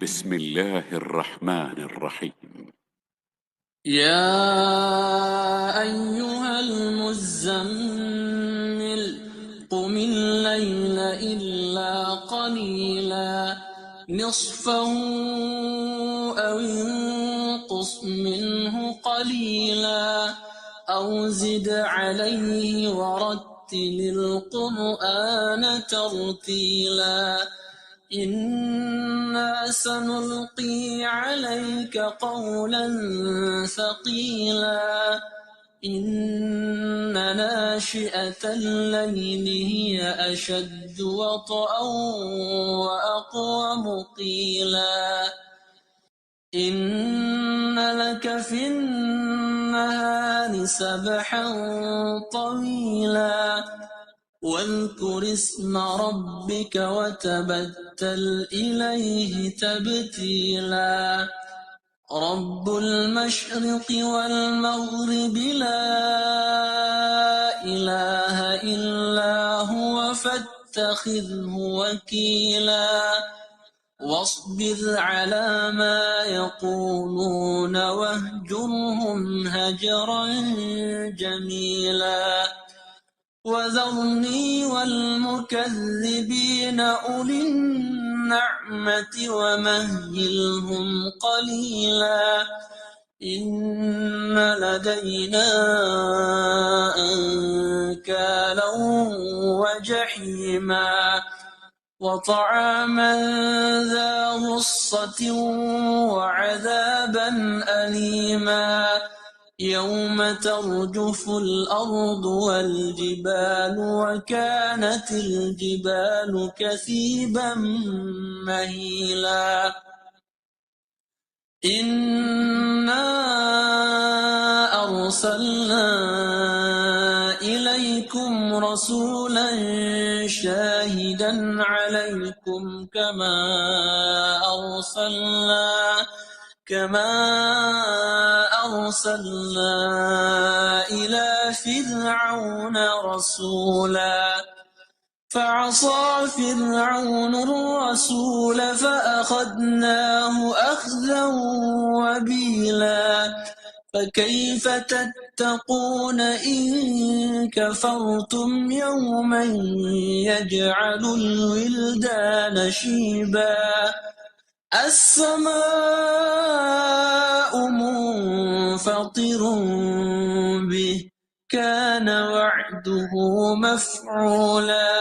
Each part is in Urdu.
بسم الله الرحمن الرحيم. يا أيها المزمل قم الليل إلا قليلا نصفه أو انقص منه قليلا أو زد عليه ورتل القرآن ترتيلا إنا سنلقي عليك قولا ثقيلا إن ناشئة الليل هي أشد وطئا وأقوم قيلا إن لك في النهار سبحا طويلا واذكر اسم ربك وتبتل إليه تبتيلا رب المشرق والمغرب لا إله إلا هو فاتخذه وكيلا واصبر على ما يقولون واهجرهم هجرا جميلا وذرني والمكذبين أولي النعمة ومهلهم قليلا إن لدينا أنكالا وجحيما وطعاما ذا غصة وعذابا أليما يوم ترجف الأرض والجبال وكانت الجبال كثيبا مهيلا إنا أرسلنا إليكم رسولا شاهدا عليكم كما أرسلنا إلى فرعون رسولا فعصى فرعون الرسول فأخذناه أخذا وبيلا فكيف تتقون إن كفرتم يوما يجعل الولدان شيبا السماء منفطر به كان وعده مفعولا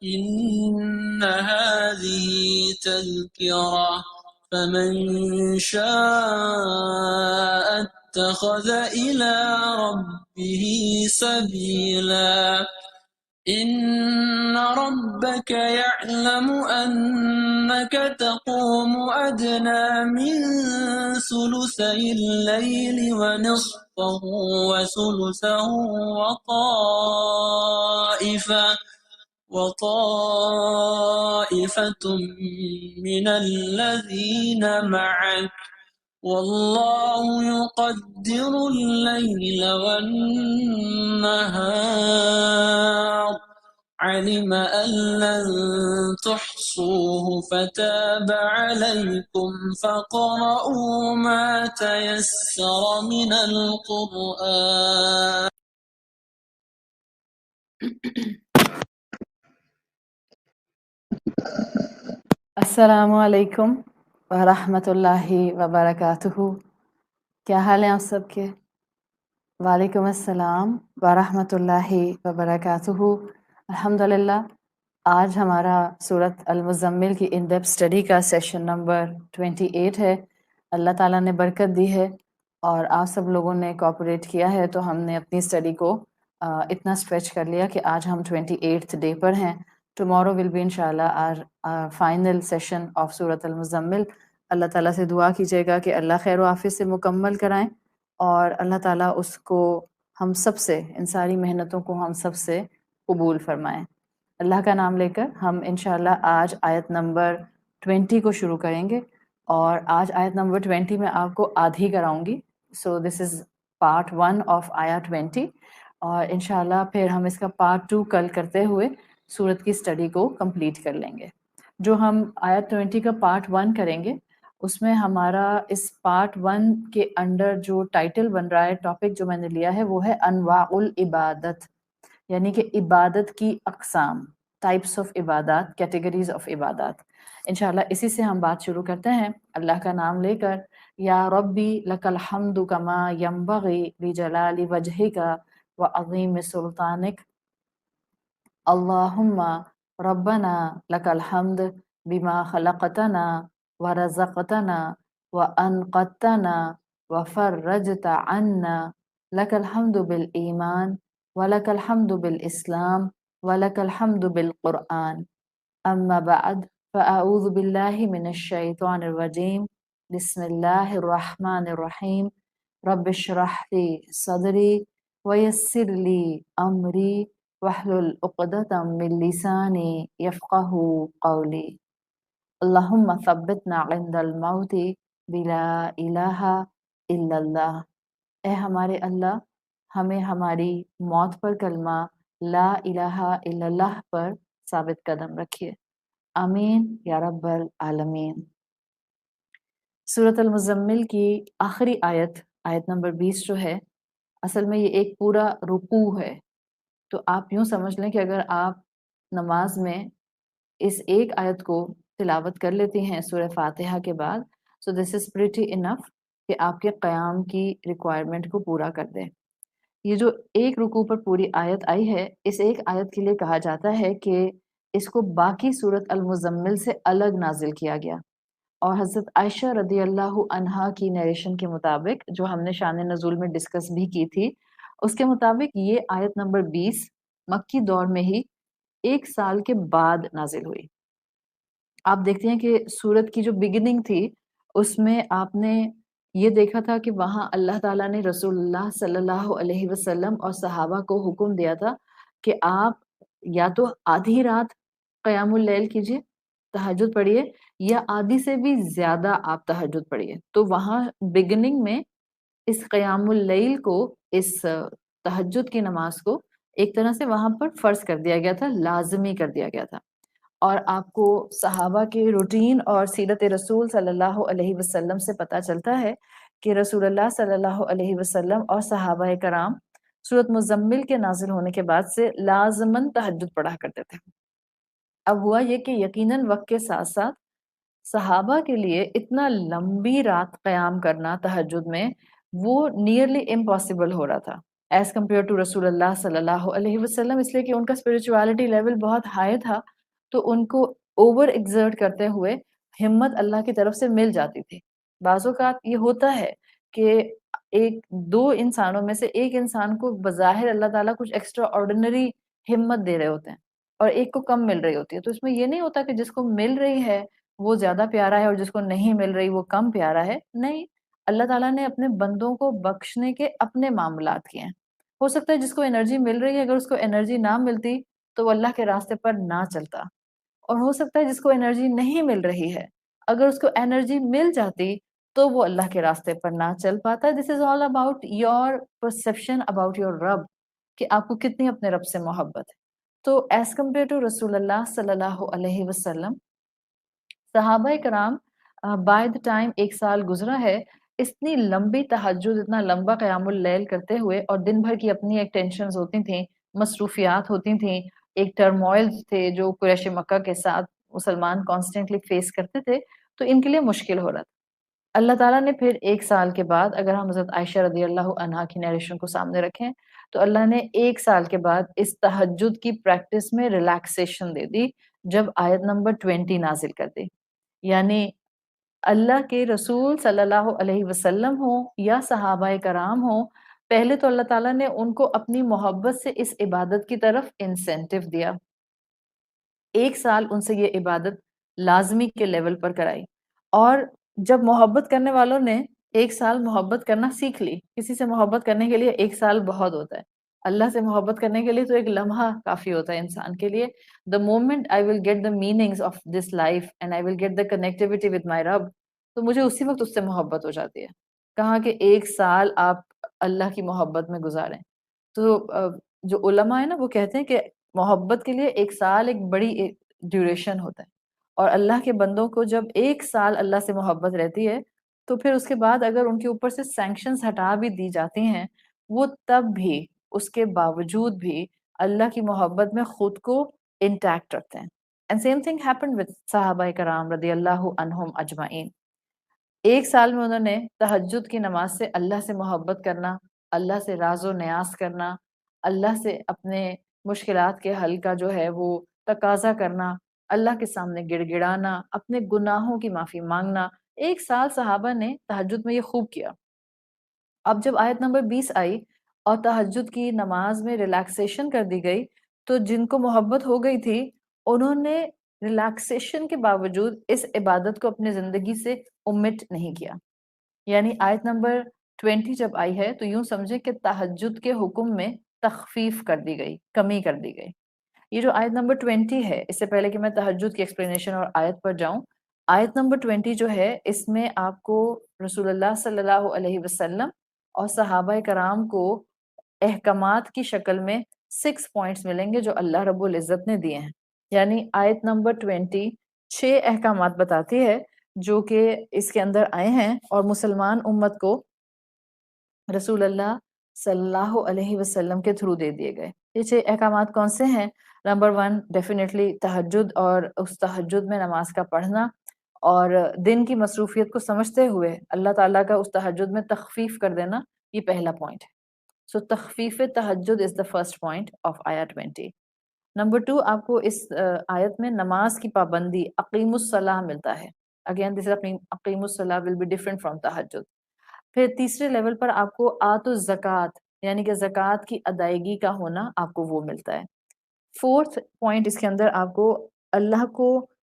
إن هذه تذكرة فمن شاء اتخذ إلى ربه سبيلا إن ربك يعلم أنك تقوم أدنى من ثلثي الليل ونصفه وثلثه وطائفة من الذين معك والله يقدر الليل والنهار علم أن لن تحصوه فتاب عليكم فاقرؤوا ما تيسر من القرآن. السلام علیکم ورحمۃ اللہ وبرکاتہ. کیا حال ہیں آپ سب کے؟ وعلیکم السلام ورحمۃ اللہ وبرکاتہ. الحمدللہ آج ہمارا سورۃ المزمل کی ان ڈیپتھ اسٹڈی کا سیشن نمبر 28 ہے. اللہ تعالیٰ نے برکت دی ہے اور آپ سب لوگوں نے کوآپریٹ کیا ہے تو ہم نے اپنی اسٹڈی کو اتنا اسٹریچ کر لیا کہ آج ہم 28th ڈے پر ہیں. ٹمورو ول بی انشاءاللہ آر فائنل سیشن آف سورۃ المزمل. اللہ تعالیٰ سے دعا کیجیے گا کہ اللہ خیر و عافیت سے مکمل کرائیں اور اللہ تعالیٰ اس کو ہم سب سے ان ساری محنتوں کو ہم سب سے قبول فرمائیں. اللہ کا نام لے کر ہم انشاءاللہ آج آیت نمبر 20 کو شروع کریں گے اور آج آیت نمبر 20 میں آپ کو آدھی کراؤں گی. سو دس از پارٹ 1 آف آیا 20 اور انشاءاللہ پھر ہم اس کا پارٹ 2 کل کرتے ہوئے سورت کی اسٹڈی کو کمپلیٹ کر لیں گے. جو ہم آیت 20 کا پارٹ 1 کریں گے، اس میں ہمارا اس پارٹ 1 کے انڈر جو ٹائٹل بن رہا ہے، ٹاپک جو میں نے لیا ہے وہ ہے انواع العبادت، یعنی کہ عبادت کی اقسام، ٹائپس آف عبادات، کیٹیگریز آف عبادات۔ انشاءاللہ اسی سے ہم بات شروع کرتے ہیں اللہ کا نام لے کر۔ یا ربی لک الحمد کما ینبغی لجلال وجہک وعظیم سلطانک، اللہم ربنا لک الحمد بما خلقتنا ورزقتنا وانقذتنا وفرجت عنا، لک الحمد بالایمان ولک الحمد بالاسلام ولک الحمد بالقرآن، اما بعد فاعوذ باللہ من الشیطان الرجیم، بسم اللہ الرحمن الرحیم، رب اشرح لی صدری ویسر لی امری واحلل عقدۃ من لسانی یفقهوا قولی، اللہم ثبتنا عند الموت بلا الہ الا اللہ۔ اے ہمارے اللہ، ہمیں ہماری موت پر کلمہ لا الہ الا اللہ پر ثابت قدم رکھیے، آمین یا رب العالمین۔ سورۃ المزمل کی آخری آیت، آیت نمبر 20 جو ہے، اصل میں یہ ایک پورا رکوع ہے۔ تو آپ یوں سمجھ لیں کہ اگر آپ نماز میں اس ایک آیت کو تلاوت کر لیتی ہیں سورہ فاتحہ کے بعد، سو دس از پریٹی انف کہ آپ کے قیام کی ریکوائرمنٹ کو پورا کر دیں۔ یہ جو ایک رکوع پر پوری آیت آئی ہے، اس ایک آیت کے لیے کہا جاتا ہے کہ اس کو باقی سورۃ المزمل سے الگ نازل کیا گیا، اور حضرت عائشہ رضی اللہ عنہا کی نیریشن کے مطابق، جو ہم نے شان نزول میں ڈسکس بھی کی تھی، اس کے مطابق یہ آیت نمبر 20 مکی دور میں ہی 1 سال کے بعد نازل ہوئی۔ آپ دیکھتے ہیں کہ سورت کی جو بگننگ تھی اس میں آپ نے یہ دیکھا تھا کہ وہاں اللہ تعالیٰ نے رسول اللہ صلی اللہ علیہ وسلم اور صحابہ کو حکم دیا تھا کہ آپ یا تو آدھی رات قیام اللیل کیجیے، تہجد پڑھیے، یا آدھی سے بھی زیادہ آپ تہجد پڑھیے۔ تو وہاں بگننگ میں اس قیام اللیل کو، اس تہجد کی نماز کو ایک طرح سے وہاں پر فرض کر دیا گیا تھا، لازمی کر دیا گیا تھا۔ اور آپ کو صحابہ کے روٹین اور سیرت رسول صلی اللہ علیہ وسلم سے پتہ چلتا ہے کہ رسول اللہ صلی اللہ علیہ وسلم اور صحابہ کرام سورۃ مزمل کے نازل ہونے کے بعد سے لازماً تہجد پڑھا کرتے تھے۔ اب ہوا یہ کہ یقیناً وقت کے ساتھ ساتھ صحابہ کے لیے اتنا لمبی رات قیام کرنا تہجد میں وہ نیئرلی امپاسبل ہو رہا تھا ایز کمپیئر ٹو رسول اللہ صلی اللہ علیہ وسلم، اس لیے کہ ان کا اسپرچویلٹی لیول بہت ہائی تھا، تو ان کو اوور ایگزرٹ کرتے ہوئے ہمت اللہ کی طرف سے مل جاتی تھی۔ بعض اوقات یہ ہوتا ہے کہ ایک دو انسانوں میں سے ایک انسان کو بظاہر اللہ تعالیٰ کچھ ایکسٹرا آرڈینری ہمت دے رہے ہوتے ہیں اور ایک کو کم مل رہی ہوتی ہے، تو اس میں یہ نہیں ہوتا کہ جس کو مل رہی ہے وہ زیادہ پیارا ہے اور جس کو نہیں مل رہی وہ کم پیارا ہے، نہیں، اللہ تعالیٰ نے اپنے بندوں کو بخشنے کے اپنے معاملات کیے ہیں۔ ہو سکتا ہے جس کو انرجی مل رہی ہے اگر اس کو انرجی نہ ملتی تو وہ اللہ کے راستے پر نہ چلتا، اور ہو سکتا ہے جس کو انرجی نہیں مل رہی ہے اگر اس کو انرجی مل جاتی تو وہ اللہ کے راستے پر نہ چل پاتا۔ This is all about your perception about your رب، کہ آپ کو کتنی اپنے رب سے محبت ہے۔ تو ایز کمپیئر ٹو رسول اللہ صلی اللہ علیہ وسلم، صحابہ کرام بائی دا ٹائم 1 سال گزرا ہے، اتنی لمبی تہجد، اتنا لمبا قیام اللیل کرتے ہوئے، اور دن بھر کی اپنی ایک ٹینشنز ہوتی تھیں، مصروفیات ہوتی تھیں، ایک ٹرموائل تھے جو قریش مکہ کے ساتھ مسلمان کانسٹنٹلی فیس کرتے تھے، تو ان کے لیے مشکل ہو رہا تھا۔ اللہ تعالیٰ نے پھر 1 سال کے بعد، اگر ہم حضرت عائشہ رضی اللہ عنہا کی نیریشن کو سامنے رکھیں، تو اللہ نے 1 سال کے بعد اس تہجد کی پریکٹس میں ریلیکسیشن دے دی جب آیت نمبر 20 نازل کر دی۔ یعنی اللہ کے رسول صلی اللہ علیہ وسلم ہوں یا صحابہ کرام ہوں، پہلے تو اللہ تعالیٰ نے ان کو اپنی محبت سے اس عبادت کی طرف انسینٹیو دیا، 1 سال ان سے یہ عبادت لازمی کے لیول پر کرائی، اور جب محبت کرنے والوں نے 1 سال محبت کرنا سیکھ لی، کسی سے محبت کرنے کے لیے 1 سال بہت ہوتا ہے، اللہ سے محبت کرنے کے لیے تو 1 لمحہ کافی ہوتا ہے انسان کے لیے۔ The moment I will get the meanings of this life and I will get the connectivity with my Rabb، تو مجھے اسی وقت اس سے محبت ہو جاتی ہے۔ کہاں کہ 1 سال آپ اللہ کی محبت میں گزاریں۔ تو جو علماء ہیں نا وہ کہتے ہیں کہ محبت کے لیے 1 سال ایک بڑی ڈیوریشن ہوتا ہے، اور اللہ کے بندوں کو جب 1 سال اللہ سے محبت رہتی ہے تو پھر اس کے بعد اگر ان کے اوپر سے سینکشنز ہٹا بھی دی جاتی ہیں، وہ تب بھی اس کے باوجود بھی اللہ کی محبت میں خود کو انٹیکٹ رکھتے ہیں. And same thing happened with صحابہ کرام رضی اللہ عنہم اجمعین. 1 سال میں انہوں نے تہجد کی نماز سے اللہ سے محبت کرنا، اللہ سے راز و نیاز کرنا، اللہ سے اپنے مشکلات کے حل کا جو ہے وہ تقاضا کرنا، اللہ کے سامنے گڑ گڑانا، اپنے گناہوں کی معافی مانگنا. 1 سال صحابہ نے تہجد میں یہ خوب کیا. اب جب آیت نمبر 20 آئی اور تہجد کی نماز میں ریلیکسیشن کر دی گئی تو جن کو محبت ہو گئی تھی انہوں نے ریلیکسیشن کے باوجود اس عبادت کو اپنی زندگی سے omit نہیں کیا. یعنی آیت نمبر 20 جب آئی ہے تو یوں سمجھے کہ تہجد کے حکم میں تخفیف کر دی گئی، کمی کر دی گئی. یہ جو آیت نمبر 20 ہے، اس سے پہلے کہ میں تہجد کی ایکسپلینیشن اور آیت پر جاؤں، آیت نمبر 20 جو ہے اس میں آپ کو رسول اللہ صلی اللہ علیہ وسلم اور صحابہ کرام کو احکامات کی شکل میں 6 پوائنٹس ملیں گے جو اللہ رب العزت نے دیے ہیں. یعنی آیت نمبر 20 6 احکامات بتاتی ہے جو کہ اس کے اندر آئے ہیں اور مسلمان امت کو رسول اللہ صلی اللہ علیہ وسلم کے تھرو دے دیے گئے. یہ 6 احکامات کون سے ہیں؟ نمبر 1 ڈیفینیٹلی تہجد اور اس تہجد میں نماز کا پڑھنا اور دن کی مصروفیت کو سمجھتے ہوئے اللہ تعالیٰ کا اس تہجد میں تخفیف کر دینا، یہ پہلا پوائنٹ ہے. سو تخفیف تہجد از دا فرسٹ پوائنٹ آف آیت 20. نمبر 2 آپ کو اس آیت میں نماز کی پابندی اقیم الصلاح ملتا ہے. اگین دس اقیم الصلاح ول بی ڈفرنٹ فرام تہجد. پھر تیسرے لیول پر آپ کو آت الزکوٰۃ یعنی کہ زکوٰۃ کی ادائیگی کا ہونا آپ کو وہ ملتا ہے. 4تھ پوائنٹ اس کے اندر آپ کو اللہ کو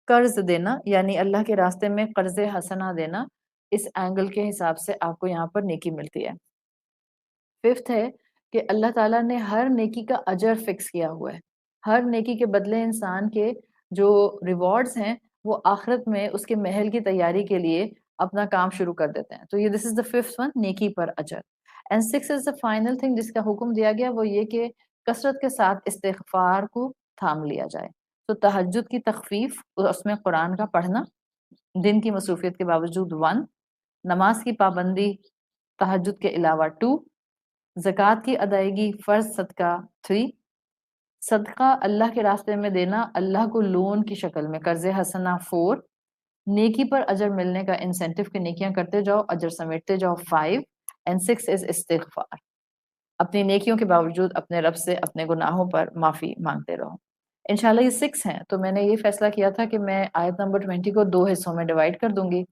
قرض دینا یعنی اللہ کے راستے میں قرض حسنہ دینا، اس اینگل کے حساب سے آپ کو یہاں پر نیکی ملتی ہے. 5تھ ہے کہ اللہ تعالیٰ نے ہر نیکی کا اجر فکس کیا ہوا ہے. ہر نیکی کے بدلے انسان کے جو ریوارڈز ہیں وہ آخرت میں اس کے محل کی تیاری کے لیے اپنا کام شروع کر دیتے ہیں. تو یہ دس از دا 5th ون، نیکی پر اجر. And 6 is the final thing جس کا حکم دیا گیا وہ یہ کہ کثرت کے ساتھ استغفار کو تھام لیا جائے. تو تہجد کی تخفیف، اس میں قرآن کا پڑھنا دن کی مصروفیت کے باوجود 1، نماز کی پابندی تہجد کے علاوہ 2، زکوٰۃ کی ادائیگی فرض صدقہ 3، صدقہ اللہ کے راستے میں دینا اللہ کو لون کی شکل میں قرض حسنہ 4، نیکی پر اجر ملنے کا انسینٹیو کہ نیکیاں کرتے جاؤ اجر سمیٹتے جاؤ 5، اینڈ 6 از استغفار، اپنی نیکیوں کے باوجود اپنے رب سے اپنے گناہوں پر معافی مانگتے رہو. انشاءاللہ یہ 6 ہیں. تو میں نے یہ فیصلہ کیا تھا کہ میں آیت نمبر 20 کو 2 حصوں میں ڈیوائڈ کر دوں گی.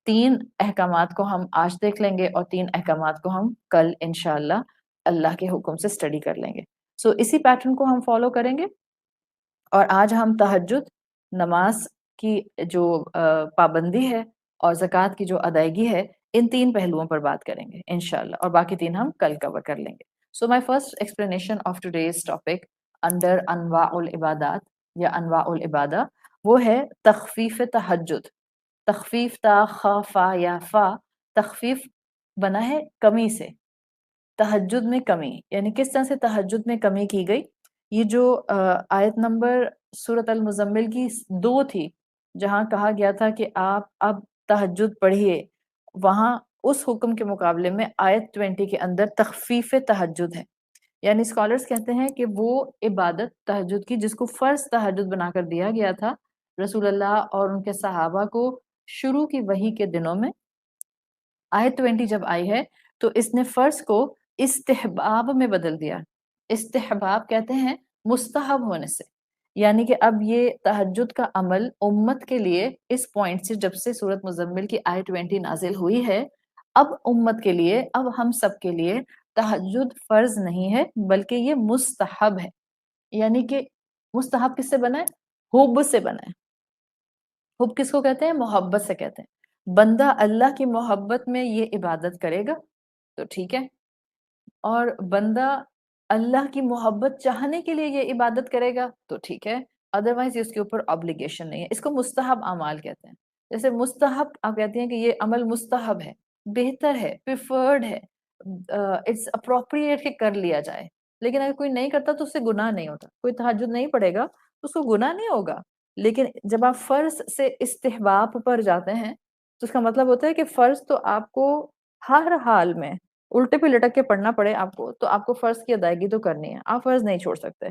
3 احکامات کو ہم آج دیکھ لیں گے اور 3 احکامات کو ہم کل انشاءاللہ اللہ کے حکم سے اسٹڈی کر لیں گے. سو اسی پیٹرن کو ہم فالو کریں گے اور آج ہم تہجد، نماز کی جو پابندی ہے اور زکوٰۃ کی جو ادائیگی ہے ان 3 پہلوؤں پر بات کریں گے انشاءاللہ، اور باقی 3 ہم کل کور کر لیں گے. So my first explanation of today's topic under انواع العبادات یا انواع العبادہ وہ ہے تخفیف تہجد. تخفیف تا خا فا یا فا، تخفیف بنا ہے کمی سے، تہجد میں کمی. یعنی کس طرح سے تہجد میں کمی کی گئی؟ یہ جو آیت نمبر سورۃ المزمل کی 2 تھی جہاں کہا گیا تھا کہ آپ اب تہجد پڑھیے، وہاں اس حکم کے مقابلے میں آیت 20 کے اندر تخفیف تہجد ہے. یعنی اسکالرز کہتے ہیں کہ وہ عبادت تہجد کی جس کو فرض تہجد بنا کر دیا گیا تھا رسول اللہ اور ان کے صحابہ کو شروع کی وحی کے دنوں میں، آیت 20 جب آئی ہے تو اس نے فرض کو استحباب میں بدل دیا. استحباب کہتے ہیں مستحب ہونے سے. یعنی کہ اب یہ تہجد کا عمل امت کے لیے اس پوائنٹ سے جب سے سورۃ مزمل کی آیت 20 نازل ہوئی ہے، اب امت کے لیے، اب ہم سب کے لیے تہجد فرض نہیں ہے بلکہ یہ مستحب ہے. یعنی کہ مستحب کس سے بنا ہے؟ حب سے بنا ہے. حب کس کو کہتے ہیں؟ محبت سے کہتے ہیں. بندہ اللہ کی محبت میں یہ عبادت کرے گا تو ٹھیک ہے، اور بندہ اللہ کی محبت چاہنے کے لیے یہ عبادت کرے گا تو ٹھیک ہے، ادروائز اس کے اوپر obligation نہیں ہے. اس کو مستحب اعمال کہتے ہیں. جیسے مستحب آپ کہتے ہیں کہ یہ عمل مستحب ہے، بہتر ہے، پریفرڈ ہے، اٹس اپروپریٹ کہ کر لیا جائے. لیکن اگر کوئی نہیں کرتا تو اس سے گناہ نہیں ہوتا. کوئی تہجد نہیں پڑھے گا تو اس کو گناہ نہیں ہوگا، لیکن جب آپ فرض سے استحباب پر جاتے ہیں تو اس کا مطلب ہوتا ہے کہ فرض تو آپ کو ہر حال میں الٹے پہ لٹک کے پڑھنا پڑے آپ کو، تو آپ کو فرض کی ادائیگی تو کرنی ہے، آپ فرض نہیں چھوڑ سکتے.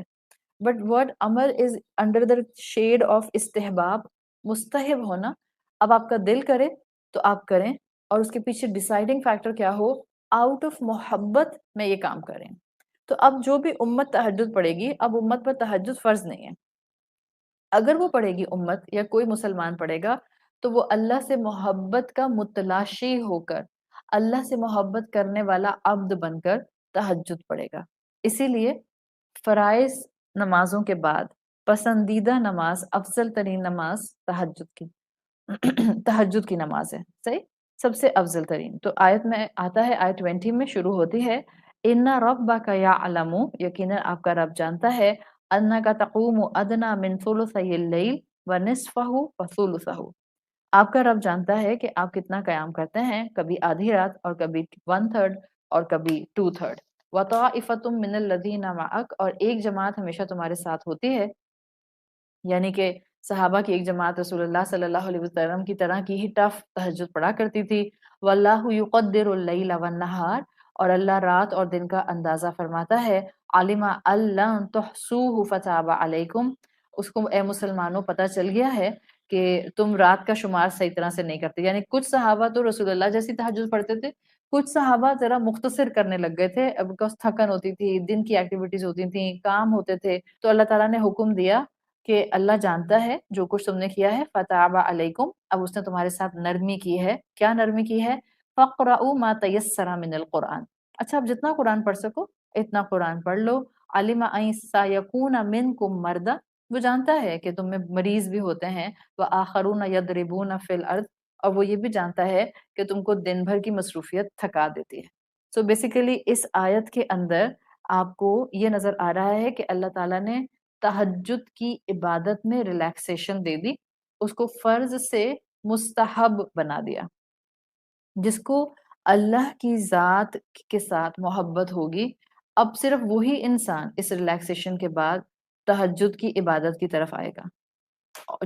بٹ ورڈ امر is under the shade of استحباب، مستحب ہونا. اب آپ کا دل کرے تو آپ کریں، اور اس کے پیچھے ڈیسائیڈنگ فیکٹر کیا ہو، آؤٹ آف محبت میں یہ کام کریں. تو اب جو بھی امت تہجد پڑھے گی، اب امت پر تہجد فرض نہیں ہے. اگر وہ پڑھے گی امت یا کوئی مسلمان پڑھے گا تو وہ اللہ سے محبت کا متلاشی ہو کر، اللہ سے محبت کرنے والا عبد بن کر تہجد پڑھے گا. اسی لیے فرائض نمازوں کے بعد پسندیدہ نماز، افضل ترین نماز تہجد کی نماز ہے. صحیح، سب سے افضل ترین. تو آیت میں آتا ہے، آیت 20 میں شروع ہوتی ہے، ان ربک یعلم، یقینا آپ کا رب جانتا ہے، انک تقوم ادنی من ثلثی اللیل ونصفہ وثلثہ، آپ کا رب جانتا ہے کہ آپ کتنا قیام کرتے ہیں، کبھی آدھی رات اور کبھی 1/3 اور کبھی 2/3. وطائفۃ من الذین معک، اور ایک جماعت ہمیشہ تمہارے ساتھ ہوتی ہے، یعنی کہ صحابہ کی ایک جماعت رسول اللہ صلی اللہ علیہ وسلم کی طرح کی ہی ٹف تہجد پڑھا کرتی تھی. واللہ یقدر اللیل والنہار، اور اللہ رات اور دن کا اندازہ فرماتا ہے. علم ان لن تحصوہ فتاب علیکم، اس کو اے مسلمانوں پتہ چل گیا ہے کہ تم رات کا شمار صحیح طرح سے نہیں کرتے. یعنی کچھ صحابہ تو رسول اللہ جیسی تہجد پڑھتے تھے، کچھ صحابہ ذرا مختصر کرنے لگ گئے تھے، بیکاز تھکن ہوتی تھی، دن کی ایکٹیویٹیز ہوتی تھیں، کام ہوتے تھے. تو اللہ تعالیٰ نے حکم دیا کہ اللہ جانتا ہے جو کچھ تم نے کیا ہے، فتاب علیکم، اب اس نے تمہارے ساتھ نرمی کی ہے. کیا نرمی کی ہے؟ فقرؤوا ما تیسر من القرآن، اچھا اب جتنا قرآن پڑھ سکو اتنا قرآن پڑھ لو. علم ان سیکون منکم مرضی، وہ جانتا ہے کہ تم میں مریض بھی ہوتے ہیں، وآخرون یضربون فی الارض، اور وہ یہ بھی جانتا ہے کہ تم کو دن بھر کی مصروفیت تھکا دیتی ہے. سو بیسیکلی اس آیت کے اندر آپ کو یہ نظر آ رہا ہے کہ اللہ تعالیٰ نے تہجد کی عبادت میں ریلیکسیشن دے دی، اس کو فرض سے مستحب بنا دیا. جس کو اللہ کی ذات کے ساتھ محبت ہوگی، اب صرف وہی انسان اس ریلیکسیشن کے بعد تہجد کی عبادت کی طرف آئے گا.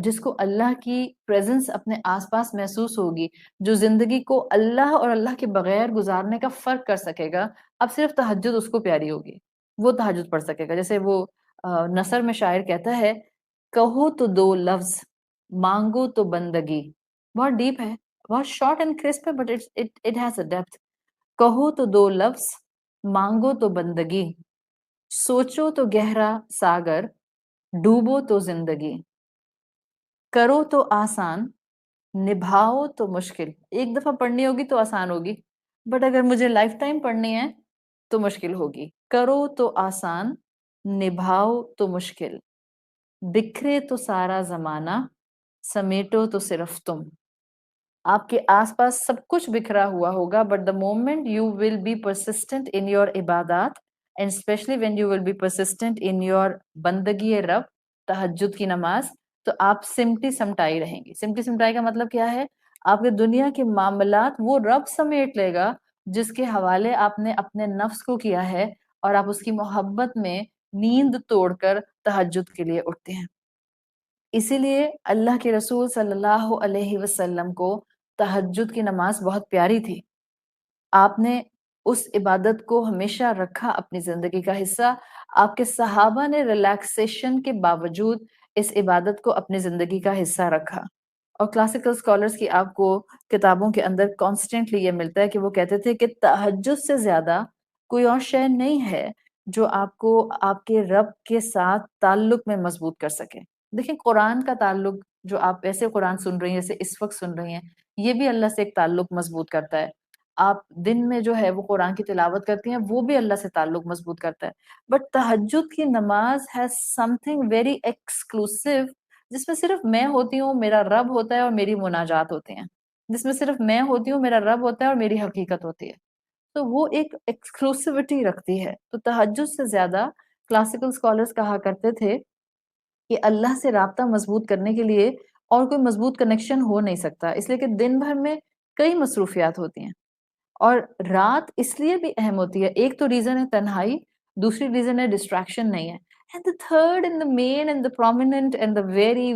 جس کو اللہ کی پریزنس اپنے آس پاس محسوس ہوگی، جو زندگی کو اللہ اور اللہ کے بغیر گزارنے کا فرق کر سکے گا، اب صرف تہجد اس کو پیاری ہوگی، وہ تہجد پڑھ سکے گا. جیسے وہ نثر میں شاعر کہتا ہے، کہو تو دو لفظ مانگو تو بندگی. بہت ڈیپ ہے، بہت شارٹ اینڈ کرسپ ہے، but it has a depth. کہو تو دو لفظ مانگو تو بندگی، سوچو تو گہرا ساگر، ڈوبو تو زندگی. کرو تو آسان، نبھاؤ تو مشکل. ایک دفعہ پڑھنی ہوگی تو آسان ہوگی، بٹ اگر مجھے لائف ٹائم پڑھنی ہے تو مشکل ہوگی. کرو تو آسان، نبھاؤ تو مشکل، بکھرے تو سارا زمانہ، سمیٹو تو صرف تم. آپ کے آس پاس سب کچھ بکھرا ہوا ہوگا، but the moment you will be persistent in your عبادات، and especially when you will be persistent in your بندگی رب، تہجد کی نماز، تو آپ سمٹی سمٹائی رہیں گی. سمٹی سمٹائی کا مطلب کیا ہے؟ آپ کے دنیا کے معاملات وہ رب سمیٹ لے گا جس کے حوالے آپ نے اپنے نفس کو کیا ہے، اور آپ اس کی محبت میں نیند توڑ کر تہجد کے لیے اٹھتے ہیں. اسی لیے اللہ کے رسول صلی اللہ علیہ وسلم کو تہجد کی نماز بہت پیاری تھی. آپ نے اس عبادت کو ہمیشہ رکھا اپنی زندگی کا حصہ. آپ کے صحابہ نے ریلیکسیشن کے باوجود اس عبادت کو اپنی زندگی کا حصہ رکھا. اور کلاسیکل اسکالرس کی آپ کو کتابوں کے اندر کانسٹنٹلی یہ ملتا ہے کہ وہ کہتے تھے کہ تہجد سے زیادہ کوئی اور شے نہیں ہے جو آپ کو آپ کے رب کے ساتھ تعلق میں مضبوط کر سکے. دیکھیں قرآن کا تعلق جو آپ ایسے قرآن سن رہی ہیں، جیسے اس وقت سن رہی ہیں، یہ بھی اللہ سے ایک تعلق مضبوط کرتا ہے. آپ دن میں جو ہے وہ قرآن کی تلاوت کرتی ہیں، وہ بھی اللہ سے تعلق مضبوط کرتا ہے. بٹ تہجد کی نماز has some thing very exclusive, جس میں صرف میں ہوتی ہوں، میرا رب ہوتا ہے اور میری مناجات ہوتے ہیں. جس میں صرف میں ہوتی ہوں، میرا رب ہوتا ہے اور میری حقیقت ہوتی ہے. تو وہ ایک ایکسکلوسیوٹی رکھتی ہے. تو تہجد سے زیادہ کلاسیکل اسکالرس کہا کرتے تھے کہ اللہ سے رابطہ مضبوط کرنے کے لیے اور کوئی مضبوط کنیکشن ہو نہیں سکتا، اس لیے کہ دن بھر میں کئی مصروفیات ہوتی ہیں، اور رات اس لیے بھی اہم ہوتی ہے. ایک تو ریزن ہے تنہائی، دوسری ریزن ہے ڈسٹریکشن نہیں ہے. And the third and the main and the prominent and the very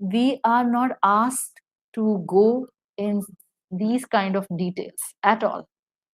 We are not asked to go in these kind of details at all.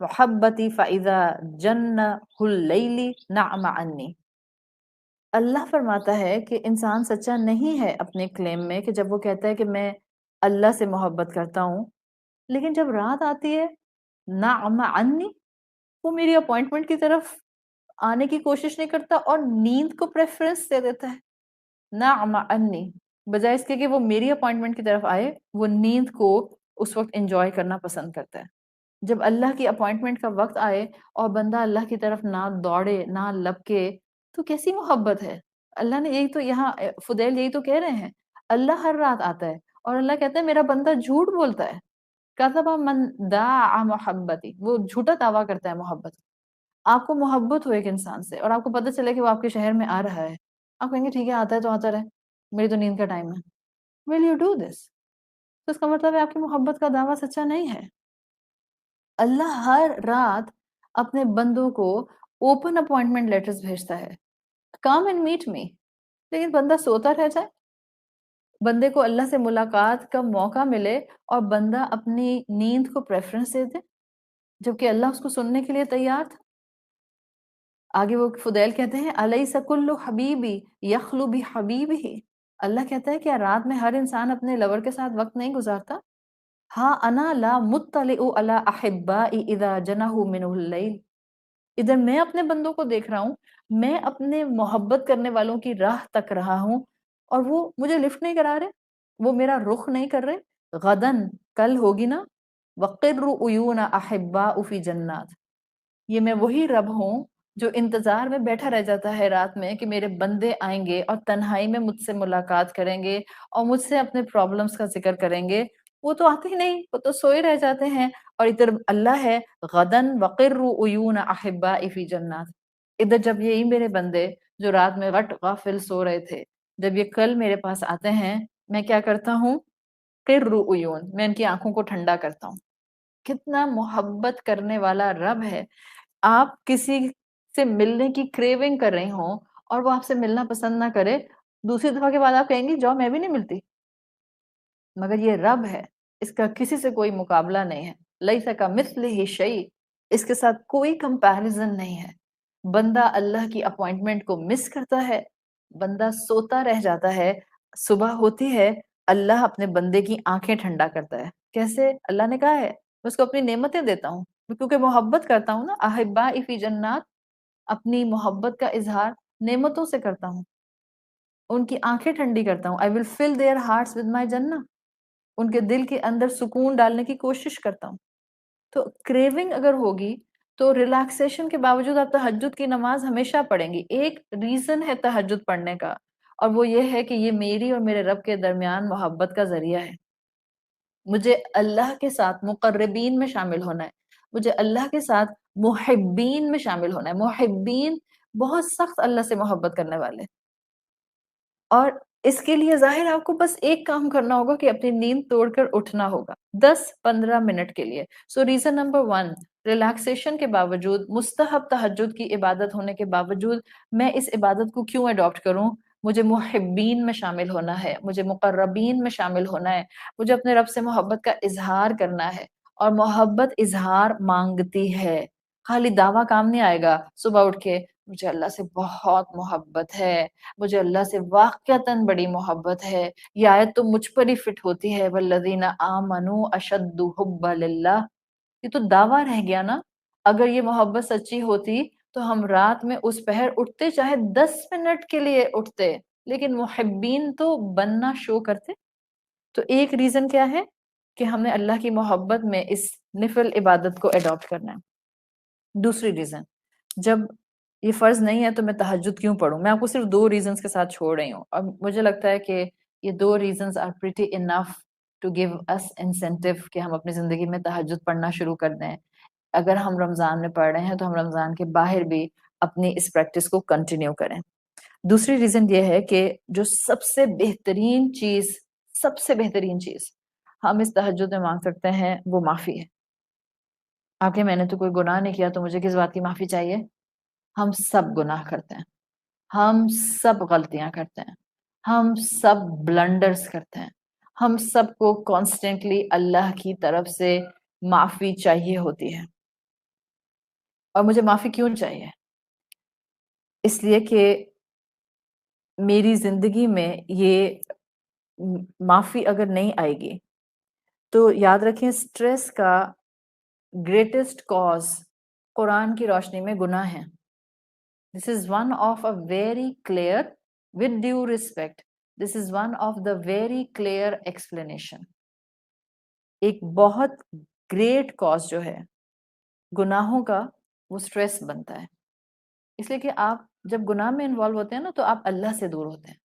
محبتی فاذا جن اللیل نعم عنی. اللہ فرماتا ہے کہ انسان سچا نہیں ہے اپنے کلیم میں کہ جب وہ کہتا ہے کہ میں اللہ سے محبت کرتا ہوں، لیکن جب رات آتی ہے نعم عنی، وہ میری اپوائنٹمنٹ کی طرف آنے کی کوشش نہیں کرتا اور نیند کو پریفرنس دے دیتا ہے. نعم عنی، بجائے اس کے کہ وہ میری اپوائنٹمنٹ کی طرف آئے، وہ نیند کو اس وقت انجوائے کرنا پسند کرتا ہے. جب اللہ کی اپوائنٹمنٹ کا وقت آئے اور بندہ اللہ کی طرف نہ دوڑے نہ لپکے، تو کیسی محبت ہے؟ اللہ نے یہی تو یہاں فضیل یہی تو کہہ رہے ہیں، اللہ ہر رات آتا ہے اور اللہ کہتا ہے میرا بندہ جھوٹ بولتا ہے. کذب من دعا محبتی، وہ جھوٹا دعویٰ کرتا ہے محبت. آپ کو محبت ہو ایک انسان سے اور آپ کو پتہ چلے کہ وہ آپ کے شہر میں آ رہا ہے، آپ کہیں گے ٹھیک ہے آتا ہے تو آتا رہے، میری تو نیند کا ٹائم ہے. Will you do this? تو اس کا مطلب ہے آپ کی محبت کا دعویٰ سچا نہیں ہے. اللہ ہر رات اپنے بندوں کو اوپن اپوائنٹمنٹ لیٹرز بھیجتا ہے، کم اینڈ میٹ می، لیکن بندہ سوتا رہ جائے. بندے کو اللہ سے ملاقات کا موقع ملے اور بندہ اپنی نیند کو پریفرنس دے دے، جبکہ اللہ اس کو سننے کے لیے تیار تھا. آگے وہ فضیل کہتے ہیں الیس کل حبیبی یخلو بحبیبہ، اللہ کہتا ہے کیا رات میں ہر انسان اپنے لور کے ساتھ وقت نہیں گزارتا؟ ہاں انا لا مطلع علی احبائی اذا جنحوا من اللیل، ادھر میں اپنے بندوں کو دیکھ رہا ہوں، میں اپنے محبت کرنے والوں کی راہ تک رہا ہوں اور وہ مجھے لفٹ نہیں کرا رہے، وہ میرا رخ نہیں کر رہے. غدن، کل ہوگی نا، وقر عیون احباء فی جنات، یہ میں وہی رب ہوں جو انتظار میں بیٹھا رہ جاتا ہے رات میں کہ میرے بندے آئیں گے اور تنہائی میں مجھ سے ملاقات کریں گے اور مجھ سے اپنے پرابلمز کا ذکر کریں گے. وہ تو آتے ہی نہیں، وہ تو سوئے رہ جاتے ہیں. اور ادھر اللہ ہے غدن وقر عیون احباء فی جنات، ادھر جب یہی میرے بندے جو رات میں غٹ غافل سو رہے تھے، جب یہ کل میرے پاس آتے ہیں، میں کیا کرتا ہوں؟ قر عیون، میں ان کی آنکھوں کو ٹھنڈا کرتا ہوں. کتنا محبت کرنے والا رب ہے. آپ کسی سے ملنے کی کریونگ کر رہی ہوں اور وہ آپ سے ملنا پسند نہ کرے، دوسری دفعہ کے بعد آپ کہیں گی جاؤ میں بھی نہیں ملتی. مگر یہ رب ہے، اس کا کسی سے کوئی مقابلہ نہیں ہے. لیس کمثلہ شیء، اس کے ساتھ کوئی کمپیریزن نہیں ہے. بندہ اللہ کی اپوائنٹمنٹ کو مس کرتا ہے، بندہ سوتا رہ جاتا ہے، صبح ہوتی ہے، اللہ اپنے بندے کی آنکھیں ٹھنڈا کرتا ہے. کیسے؟ اللہ نے کہا ہے میں اس کو اپنی نعمتیں دیتا ہوں کیونکہ محبت کرتا ہوں نا. احباء فی جنات، اپنی محبت کا اظہار نعمتوں سے کرتا ہوں، ان کی آنکھیں ٹھنڈی کرتا ہوں. I will fill their hearts with my جنہ، ان کے دل کے اندر سکون ڈالنے کی کوشش کرتا ہوں. تو کریونگ اگر ہوگی تو ریلیکسیشن کے باوجود آپ تہجد کی نماز ہمیشہ پڑھیں گی. ایک ریزن ہے تہجد پڑھنے کا، اور وہ یہ ہے کہ یہ میری اور میرے رب کے درمیان محبت کا ذریعہ ہے. مجھے اللہ کے ساتھ مقربین میں شامل ہونا ہے، مجھے اللہ کے ساتھ محبین میں شامل ہونا ہے. محبین بہت سخت اللہ سے محبت کرنے والے، اور اس کے لیے ظاہر آپ کو بس ایک کام کرنا ہوگا کہ اپنی نیند توڑ کر اٹھنا ہوگا 10-15 منٹ کے لیے. سو ریزن نمبر 1، ریلیکسیشن کے باوجود، مستحب تہجد کی عبادت ہونے کے باوجود، میں اس عبادت کو کیوں اڈاپٹ کروں؟ مجھے محبین میں شامل ہونا ہے، مجھے مقربین میں شامل ہونا ہے، مجھے اپنے رب سے محبت کا اظہار کرنا ہے. اور محبت اظہار مانگتی ہے، خالی دعویٰ کام نہیں آئے گا. صبح اٹھ کے مجھے اللہ سے بہت محبت ہے، مجھے اللہ سے واقعتاً بڑی محبت ہے، یہ آیت تو مجھ پر ہی فٹ ہوتی ہے، والذین آمنوا اشد حبا للہ. یہ تو دعویٰ رہ گیا نا. اگر یہ محبت سچی ہوتی تو ہم رات میں اس پہر اٹھتے، چاہے 10 منٹ کے لیے اٹھتے، لیکن محبین تو بننا شو کرتے. تو ایک ریزن کیا ہے کہ ہم نے اللہ کی محبت میں اس نفل عبادت کو اڈاپٹ کرنا ہے. دوسری ریزن، جب یہ فرض نہیں ہے تو میں تہجد کیوں پڑھوں؟ میں آپ کو صرف 2 ریزنز کے ساتھ چھوڑ رہی ہوں، اور مجھے لگتا ہے کہ یہ 2 reasons are pretty enough to give us incentive کہ ہم اپنی زندگی میں تہجد پڑھنا شروع کر دیں. اگر ہم رمضان میں پڑھ رہے ہیں تو ہم رمضان کے باہر بھی اپنی اس پریکٹس کو کنٹینیو کریں. دوسری ریزن یہ ہے کہ جو سب سے بہترین چیز ہم اس تہجد میں مانگ سکتے ہیں وہ معافی ہے. آپ کہ میں نے تو کوئی گناہ نہیں کیا تو مجھے کس بات کی معافی چاہیے؟ ہم سب گناہ کرتے ہیں، ہم سب غلطیاں کرتے ہیں، ہم سب بلنڈرز کرتے ہیں، ہم سب کو کانسٹنٹلی اللہ کی طرف سے معافی چاہیے ہوتی ہے. اور مجھے معافی کیوں چاہیے؟ اس لیے کہ میری زندگی میں یہ معافی اگر نہیں آئے گی تو یاد رکھیں سٹریس کا گریٹسٹ کاز قرآن کی روشنی میں گناہ ہے. This is one of a very clear, with due respect, this is one of the very clear explanation. ایک بہت گریٹ کاز جو ہے گناہوں کا وہ سٹریس بنتا ہے. اس لیے کہ آپ جب گناہ میں انوالو ہوتے ہیں نا تو آپ اللہ سے دور ہوتے ہیں,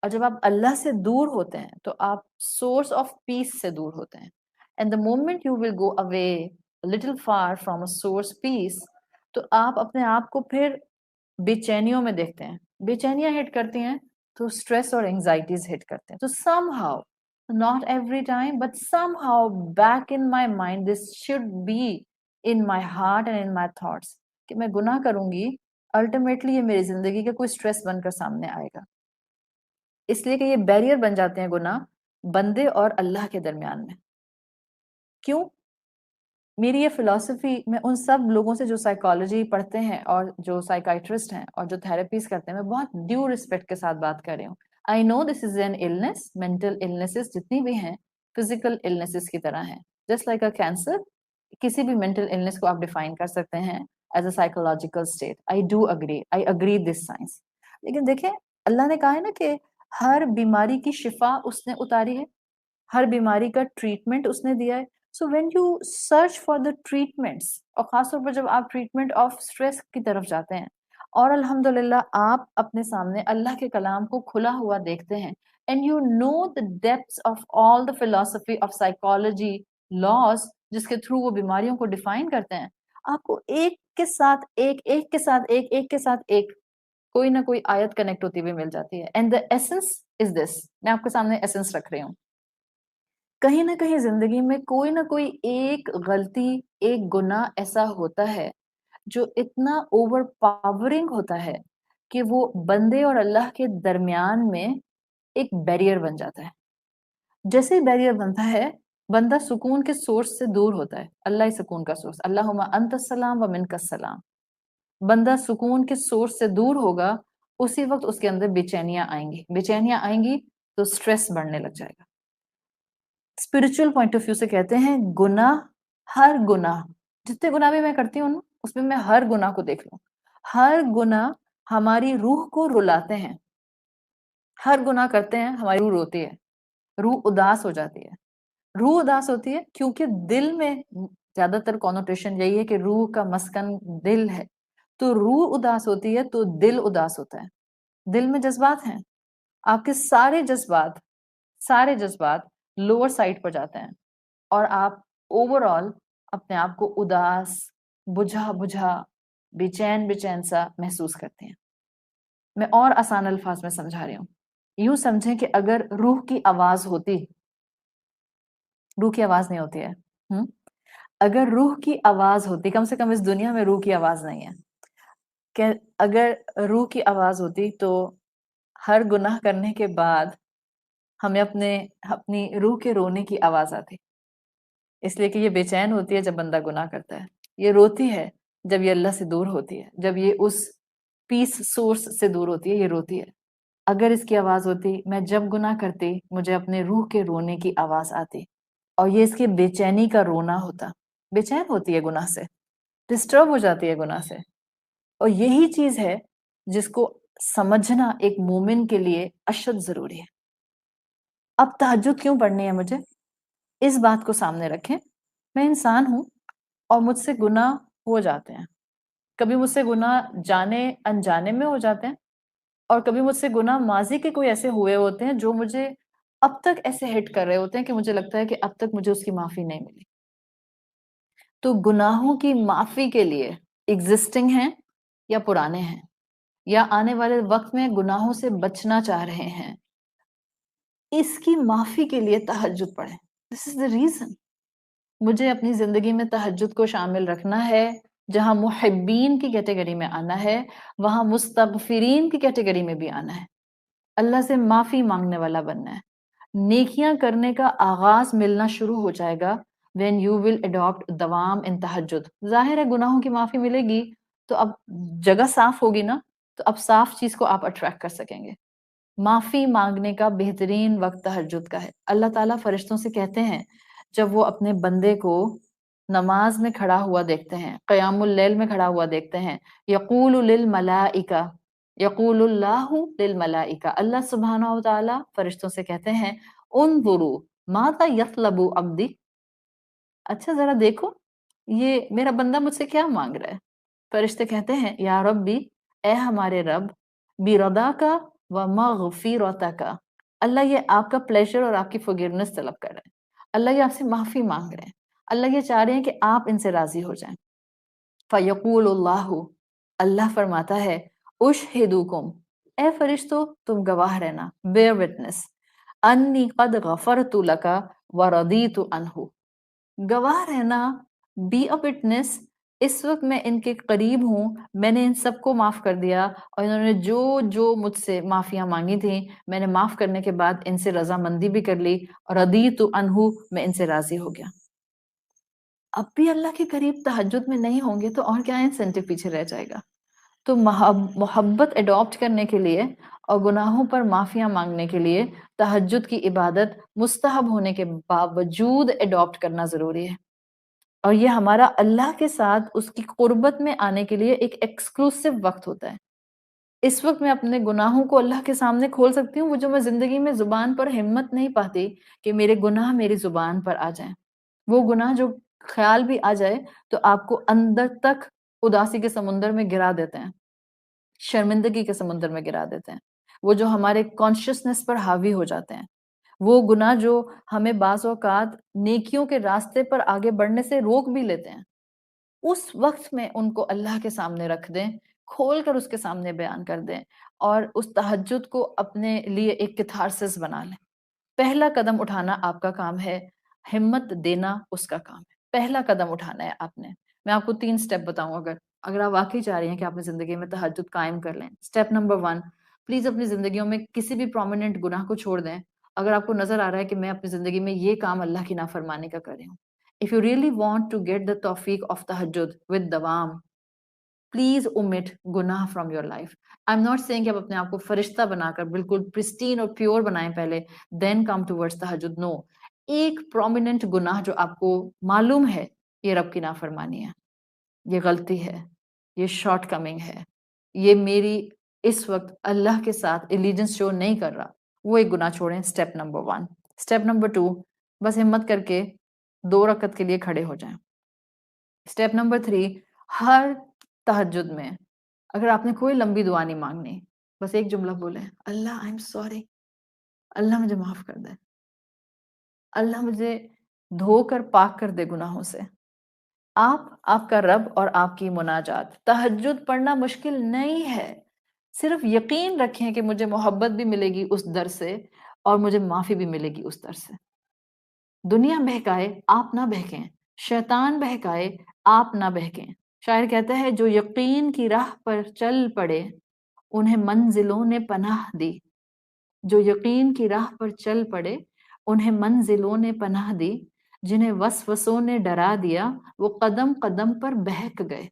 اور جب آپ اللہ سے دور ہوتے ہیں تو آپ سورس آف پیس سے دور ہوتے ہیں. And the moment you will go away a little far from a source peace, تو آپ اپنے آپ کو پھر بے چینیوں میں دیکھتے ہیں. بے چینیاں ہٹ کرتی ہیں تو اسٹریس اور انگزائٹیز ہٹ کرتے ہیں. تو some how, not every time, but somehow back in my mind this should be in my heart and in my thoughts کہ میں گناہ کروں گی, الٹیمیٹلی یہ میری زندگی کا کوئی اسٹریس بن کر سامنے آئے گا. اس لیے کہ یہ بیریئر بن جاتے ہیں گناہ بندے اور اللہ کے درمیان میں. کیوں؟ میری یہ فلسفی میں ان سب لوگوں سے جو سائیکالوجی پڑھتے ہیں اور جو سائیکائٹرسٹ ہیں اور جو تھراپیز کرتے ہیں, میں بہت ڈیو ریسپیکٹ کے ساتھ بات کر رہی ہوں. I know this is an illness, mental illnesses جتنی بھی ہیں فزیکل illnesses کی طرح ہیں. جسٹ لائک اے کینسر, کسی بھی مینٹل illness کو آپ ڈیفائن کر سکتے ہیں as a psychological state. I agree this science. لیکن دیکھیں اللہ نے کہا ہے نا کہ ہر بیماری کی شفا اس نے اتاری ہے, ہر بیماری کا ٹریٹمنٹ اس نے دیا ہے. So when you search for the treatments, اور خاص طور پر جب آپ ٹریٹمنٹ آف اسٹریس کی طرف جاتے ہیں اور الحمدللہ آپ اپنے سامنے اللہ کے کلام کو کھلا ہوا دیکھتے ہیں, and you know the depths of all the philosophy of psychology laws جس کے تھرو وہ بیماریوں کو ڈیفائن کرتے ہیں, آپ کو ایک کے ساتھ ایک, ایک کے ساتھ ایک, ایک کے ساتھ ایک, کوئی نہ کوئی آیت کنیکٹ ہوتی ہوئی مل جاتی ہے. And the essence is this, میں آپ کے سامنے ایسنس رکھ رہی ہوں. کہیں نہ کہیں زندگی میں کوئی نہ کوئی ایک غلطی, ایک گناہ ایسا ہوتا ہے جو اتنا اوور پاورنگ ہوتا ہے کہ وہ بندے اور اللہ کے درمیان میں ایک بیریئر بن جاتا ہے. جیسے ہی بیریئر بنتا ہے بندہ سکون کے سورس سے دور ہوتا ہے. اللہ ہی سکون کا سورس, اللہم انت السلام و منک السلام. بندہ سکون کے سورس سے دور ہوگا, اسی وقت اس کے اندر بے چینیاں آئیں گی. بے چینیاں آئیں گی تو سٹریس بڑھنے لگ جائے گا. اسپرچل پوائنٹ آف ویو سے کہتے ہیں گناہ, ہر گناہ, جتنے گناہ بھی میں کرتی ہوں اس میں ہر گناہ کو دیکھ لوں, ہر گناہ ہماری روح کو رلاتے ہیں. ہر گناہ کرتے ہیں ہماری روح روتی ہے, روح اداس ہو جاتی ہے. روح اداس ہوتی ہے کیونکہ دل میں زیادہ تر کونوٹیشن یہی ہے کہ روح کا مسکن دل ہے. تو روح اداس ہوتی ہے تو دل اداس ہوتا ہے. دل میں جذبات ہیں, آپ کے سارے جذبات لوور سائڈ پر جاتے ہیں اور آپ اوور آل اپنے آپ کو اداس, بجھا بے چین سا محسوس کرتے ہیں. میں اور آسان الفاظ میں سمجھا رہی ہوں. یوں سمجھیں کہ اگر روح کی آواز ہوتی, روح کی آواز نہیں ہوتی ہے, اگر روح کی آواز ہوتی, کم سے کم اس دنیا میں روح کی آواز نہیں ہے, کہ اگر روح کی آواز ہوتی تو ہر گناہ کرنے کے بعد ہمیں اپنی روح کے رونے کی آواز آتی. اس لیے کہ یہ بے چین ہوتی ہے جب بندہ گناہ کرتا ہے, یہ روتی ہے جب یہ اللہ سے دور ہوتی ہے, جب یہ اس پیس سورس سے دور ہوتی ہے, یہ روتی ہے. اگر اس کی آواز ہوتی, میں جب گناہ کرتی مجھے اپنے روح کے رونے کی آواز آتی, اور یہ اس کے بے چینی کا رونا ہوتا. بے چین ہوتی ہے گناہ سے, ڈسٹرب ہو جاتی ہے گناہ سے. اور یہی چیز ہے جس کو سمجھنا ایک مومن کے لیے اشد ضروری ہے. اب تہجد کیوں پڑھنی ہے مجھے, اس بات کو سامنے رکھیں, میں انسان ہوں اور مجھ سے گناہ ہو جاتے ہیں. کبھی مجھ سے گناہ جانے انجانے میں ہو جاتے ہیں, اور کبھی مجھ سے گناہ ماضی کے کوئی ایسے ہوئے ہوتے ہیں جو مجھے اب تک ایسے ہٹ کر رہے ہوتے ہیں کہ مجھے لگتا ہے کہ اب تک مجھے اس کی معافی نہیں ملی. تو گناہوں کی معافی کے لیے ایگزسٹنگ ہیں یا پرانے ہیں, یا آنے والے وقت میں گناہوں سے بچنا چاہ رہے ہیں, اس کی معافی کے لیے تہجد پڑھیں. دس از دا ریزن. مجھے اپنی زندگی میں تہجد کو شامل رکھنا ہے. جہاں محبین کی کیٹیگری میں آنا ہے, وہاں مستغفرین کی کیٹیگری میں بھی آنا ہے. اللہ سے معافی مانگنے والا بننا ہے. نیکیاں کرنے کا آغاز ملنا شروع ہو جائے گا when you will adopt دوام in تہجد. ظاہر ہے گناہوں کی معافی ملے گی تو اب جگہ صاف ہوگی نا، تو اب صاف چیز کو آپ اٹریکٹ کر سکیں گے۔ معافی مانگنے کا بہترین وقت تہجد کا ہے۔ اللہ تعالیٰ فرشتوں سے کہتے ہیں جب وہ اپنے بندے کو نماز میں کھڑا ہوا دیکھتے ہیں، قیام اللیل میں کھڑا ہوا دیکھتے ہیں، یقول للملائکہ، یقول اللہ للملائکہ، اللہ سبحانہ و تعالیٰ فرشتوں سے کہتے ہیں انظروا ماذا یطلب عبدی، اچھا ذرا دیکھو یہ میرا بندہ مجھ سے کیا مانگ رہا ہے۔ فرشتے کہتے ہیں یا ربی، اے ہمارے رب، برضا کا و مغفرتا کا، اللہ یہ آپ کا پلیزر اور آپ کی forgiveness طلب کر رہے ہیں، اللہ یہ آپ سے معافی مانگ رہے ہیں، اللہ یہ چاہ رہے ہیں کہ آپ ان سے راضی ہو جائیں۔ فیقول اللہ، اللہ فرماتا ہے اشہدوکم، اے فرشتو تم گواہ رہنا، bear witness، انی قد غفرت لکا ورضیت عنہ، گواہ رہنا، بی اے وٹنس، اس وقت میں ان کے قریب ہوں، میں نے ان سب کو معاف کر دیا، اور انہوں نے جو جو مجھ سے معافیاں مانگی تھیں میں نے معاف کرنے کے بعد ان سے رضامندی بھی کر لی، اور رضیت عنہ، میں ان سے راضی ہو گیا۔ اب بھی اللہ کے قریب تہجد میں نہیں ہوں گے تو اور کیا انسینٹیو پیچھے رہ جائے گا؟ تو محبت اڈاپٹ کرنے کے لیے اور گناہوں پر معافیاں مانگنے کے لیے تہجد کی عبادت مستحب ہونے کے باوجود اڈاپٹ کرنا ضروری ہے، اور یہ ہمارا اللہ کے ساتھ اس کی قربت میں آنے کے لیے ایک ایکسکلوسیو وقت ہوتا ہے۔ اس وقت میں اپنے گناہوں کو اللہ کے سامنے کھول سکتی ہوں، وہ جو میں زندگی میں زبان پر ہمت نہیں پاتی کہ میرے گناہ میری زبان پر آ جائیں، وہ گناہ جو خیال بھی آ جائے تو آپ کو اندر تک اداسی کے سمندر میں گرا دیتے ہیں، شرمندگی کے سمندر میں گرا دیتے ہیں، وہ جو ہمارے کانشیسنس پر حاوی ہو جاتے ہیں، وہ گناہ جو ہمیں بعض اوقات نیکیوں کے راستے پر آگے بڑھنے سے روک بھی لیتے ہیں، اس وقت میں ان کو اللہ کے سامنے رکھ دیں، کھول کر اس کے سامنے بیان کر دیں، اور اس تہجد کو اپنے لیے ایک کتھارسس بنا لیں۔ پہلا قدم اٹھانا آپ کا کام ہے، ہمت دینا اس کا کام ہے۔ پہلا قدم اٹھانا ہے آپ نے۔ میں آپ کو 3 سٹیپ بتاؤں، اگر آپ واقعی چاہ رہی ہیں کہ آپ اپنی زندگی میں تہجد قائم کر لیں۔ سٹیپ نمبر 1، پلیز اپنی زندگیوں میں کسی بھی پرومیننٹ گناہ کو چھوڑ دیں اگر آپ کو نظر آ رہا ہے کہ میں اپنی زندگی میں یہ کام اللہ کی نافرمانی کا کر رہی ہوں۔ If you really want to get the tawfiq of tahajjud with dawam, please omit گناہ from your life. I'm not saying کہ آپ اپنے آپ کو فرشتہ بنا کر بالکل pristine اور پیور بنائیں پہلے then come towards تہجد، no۔ ایک prominent گناہ جو آپ کو معلوم ہے یہ رب کی نافرمانی ہے، یہ غلطی ہے، یہ شارٹ کمنگ ہے، یہ میری اس وقت اللہ کے ساتھ ایلیجنس شو نہیں کر رہا، وہ ایک گناہ چھوڑیں، سٹیپ نمبر 1۔ سٹیپ نمبر 2، بس ہمت کر کے 2 رکعت کے لیے کھڑے ہو جائیں۔ سٹیپ نمبر 3، ہر تہجد میں اگر آپ نے کوئی لمبی دعا نہیں مانگنی، بس ایک جملہ بولیں، اللہ آئی ایم سوری، اللہ مجھے معاف کر دے، اللہ مجھے دھو کر پاک کر دے گناہوں سے۔ آپ کا رب اور آپ کی مناجات۔ تہجد پڑھنا مشکل نہیں ہے، صرف یقین رکھیں کہ مجھے محبت بھی ملے گی اس در سے اور مجھے معافی بھی ملے گی اس در سے۔ دنیا بہکائے آپ نہ بہکیں، شیطان بہکائے آپ نہ بہکیں۔ شاعر کہتا ہے جو یقین کی راہ پر چل پڑے انہیں منزلوں نے پناہ دی، جو یقین کی راہ پر چل پڑے انہیں منزلوں نے پناہ دی، جنہیں وسوسوں نے ڈرا دیا وہ قدم قدم پر بہک گئے۔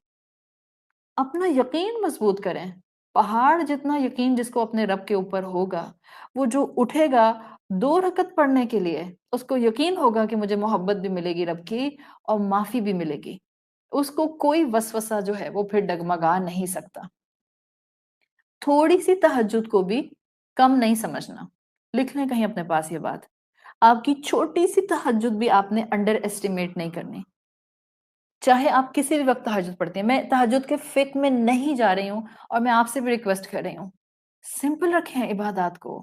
اپنا یقین مضبوط کریں، پہاڑ جتنا یقین جس کو اپنے رب کے اوپر ہوگا، وہ جو اٹھے گا 2 رکعت پڑھنے کے لیے، اس کو یقین ہوگا کہ مجھے محبت بھی ملے گی رب کی اور معافی بھی ملے گی، اس کو کوئی وسوسہ جو ہے وہ پھر ڈگمگا نہیں سکتا۔ تھوڑی سی تہجد کو بھی کم نہیں سمجھنا، لکھ لیں کہیں اپنے پاس یہ بات، آپ کی چھوٹی سی تہجد بھی آپ نے انڈر ایسٹیمیٹ نہیں کرنی، چاہے آپ کسی بھی وقت تہجد پڑھتے ہیں۔ میں تہجد کے فقہ میں نہیں جا رہی ہوں اور میں آپ سے بھی ریکویسٹ کر رہی ہوں، سمپل رکھیں عبادات کو،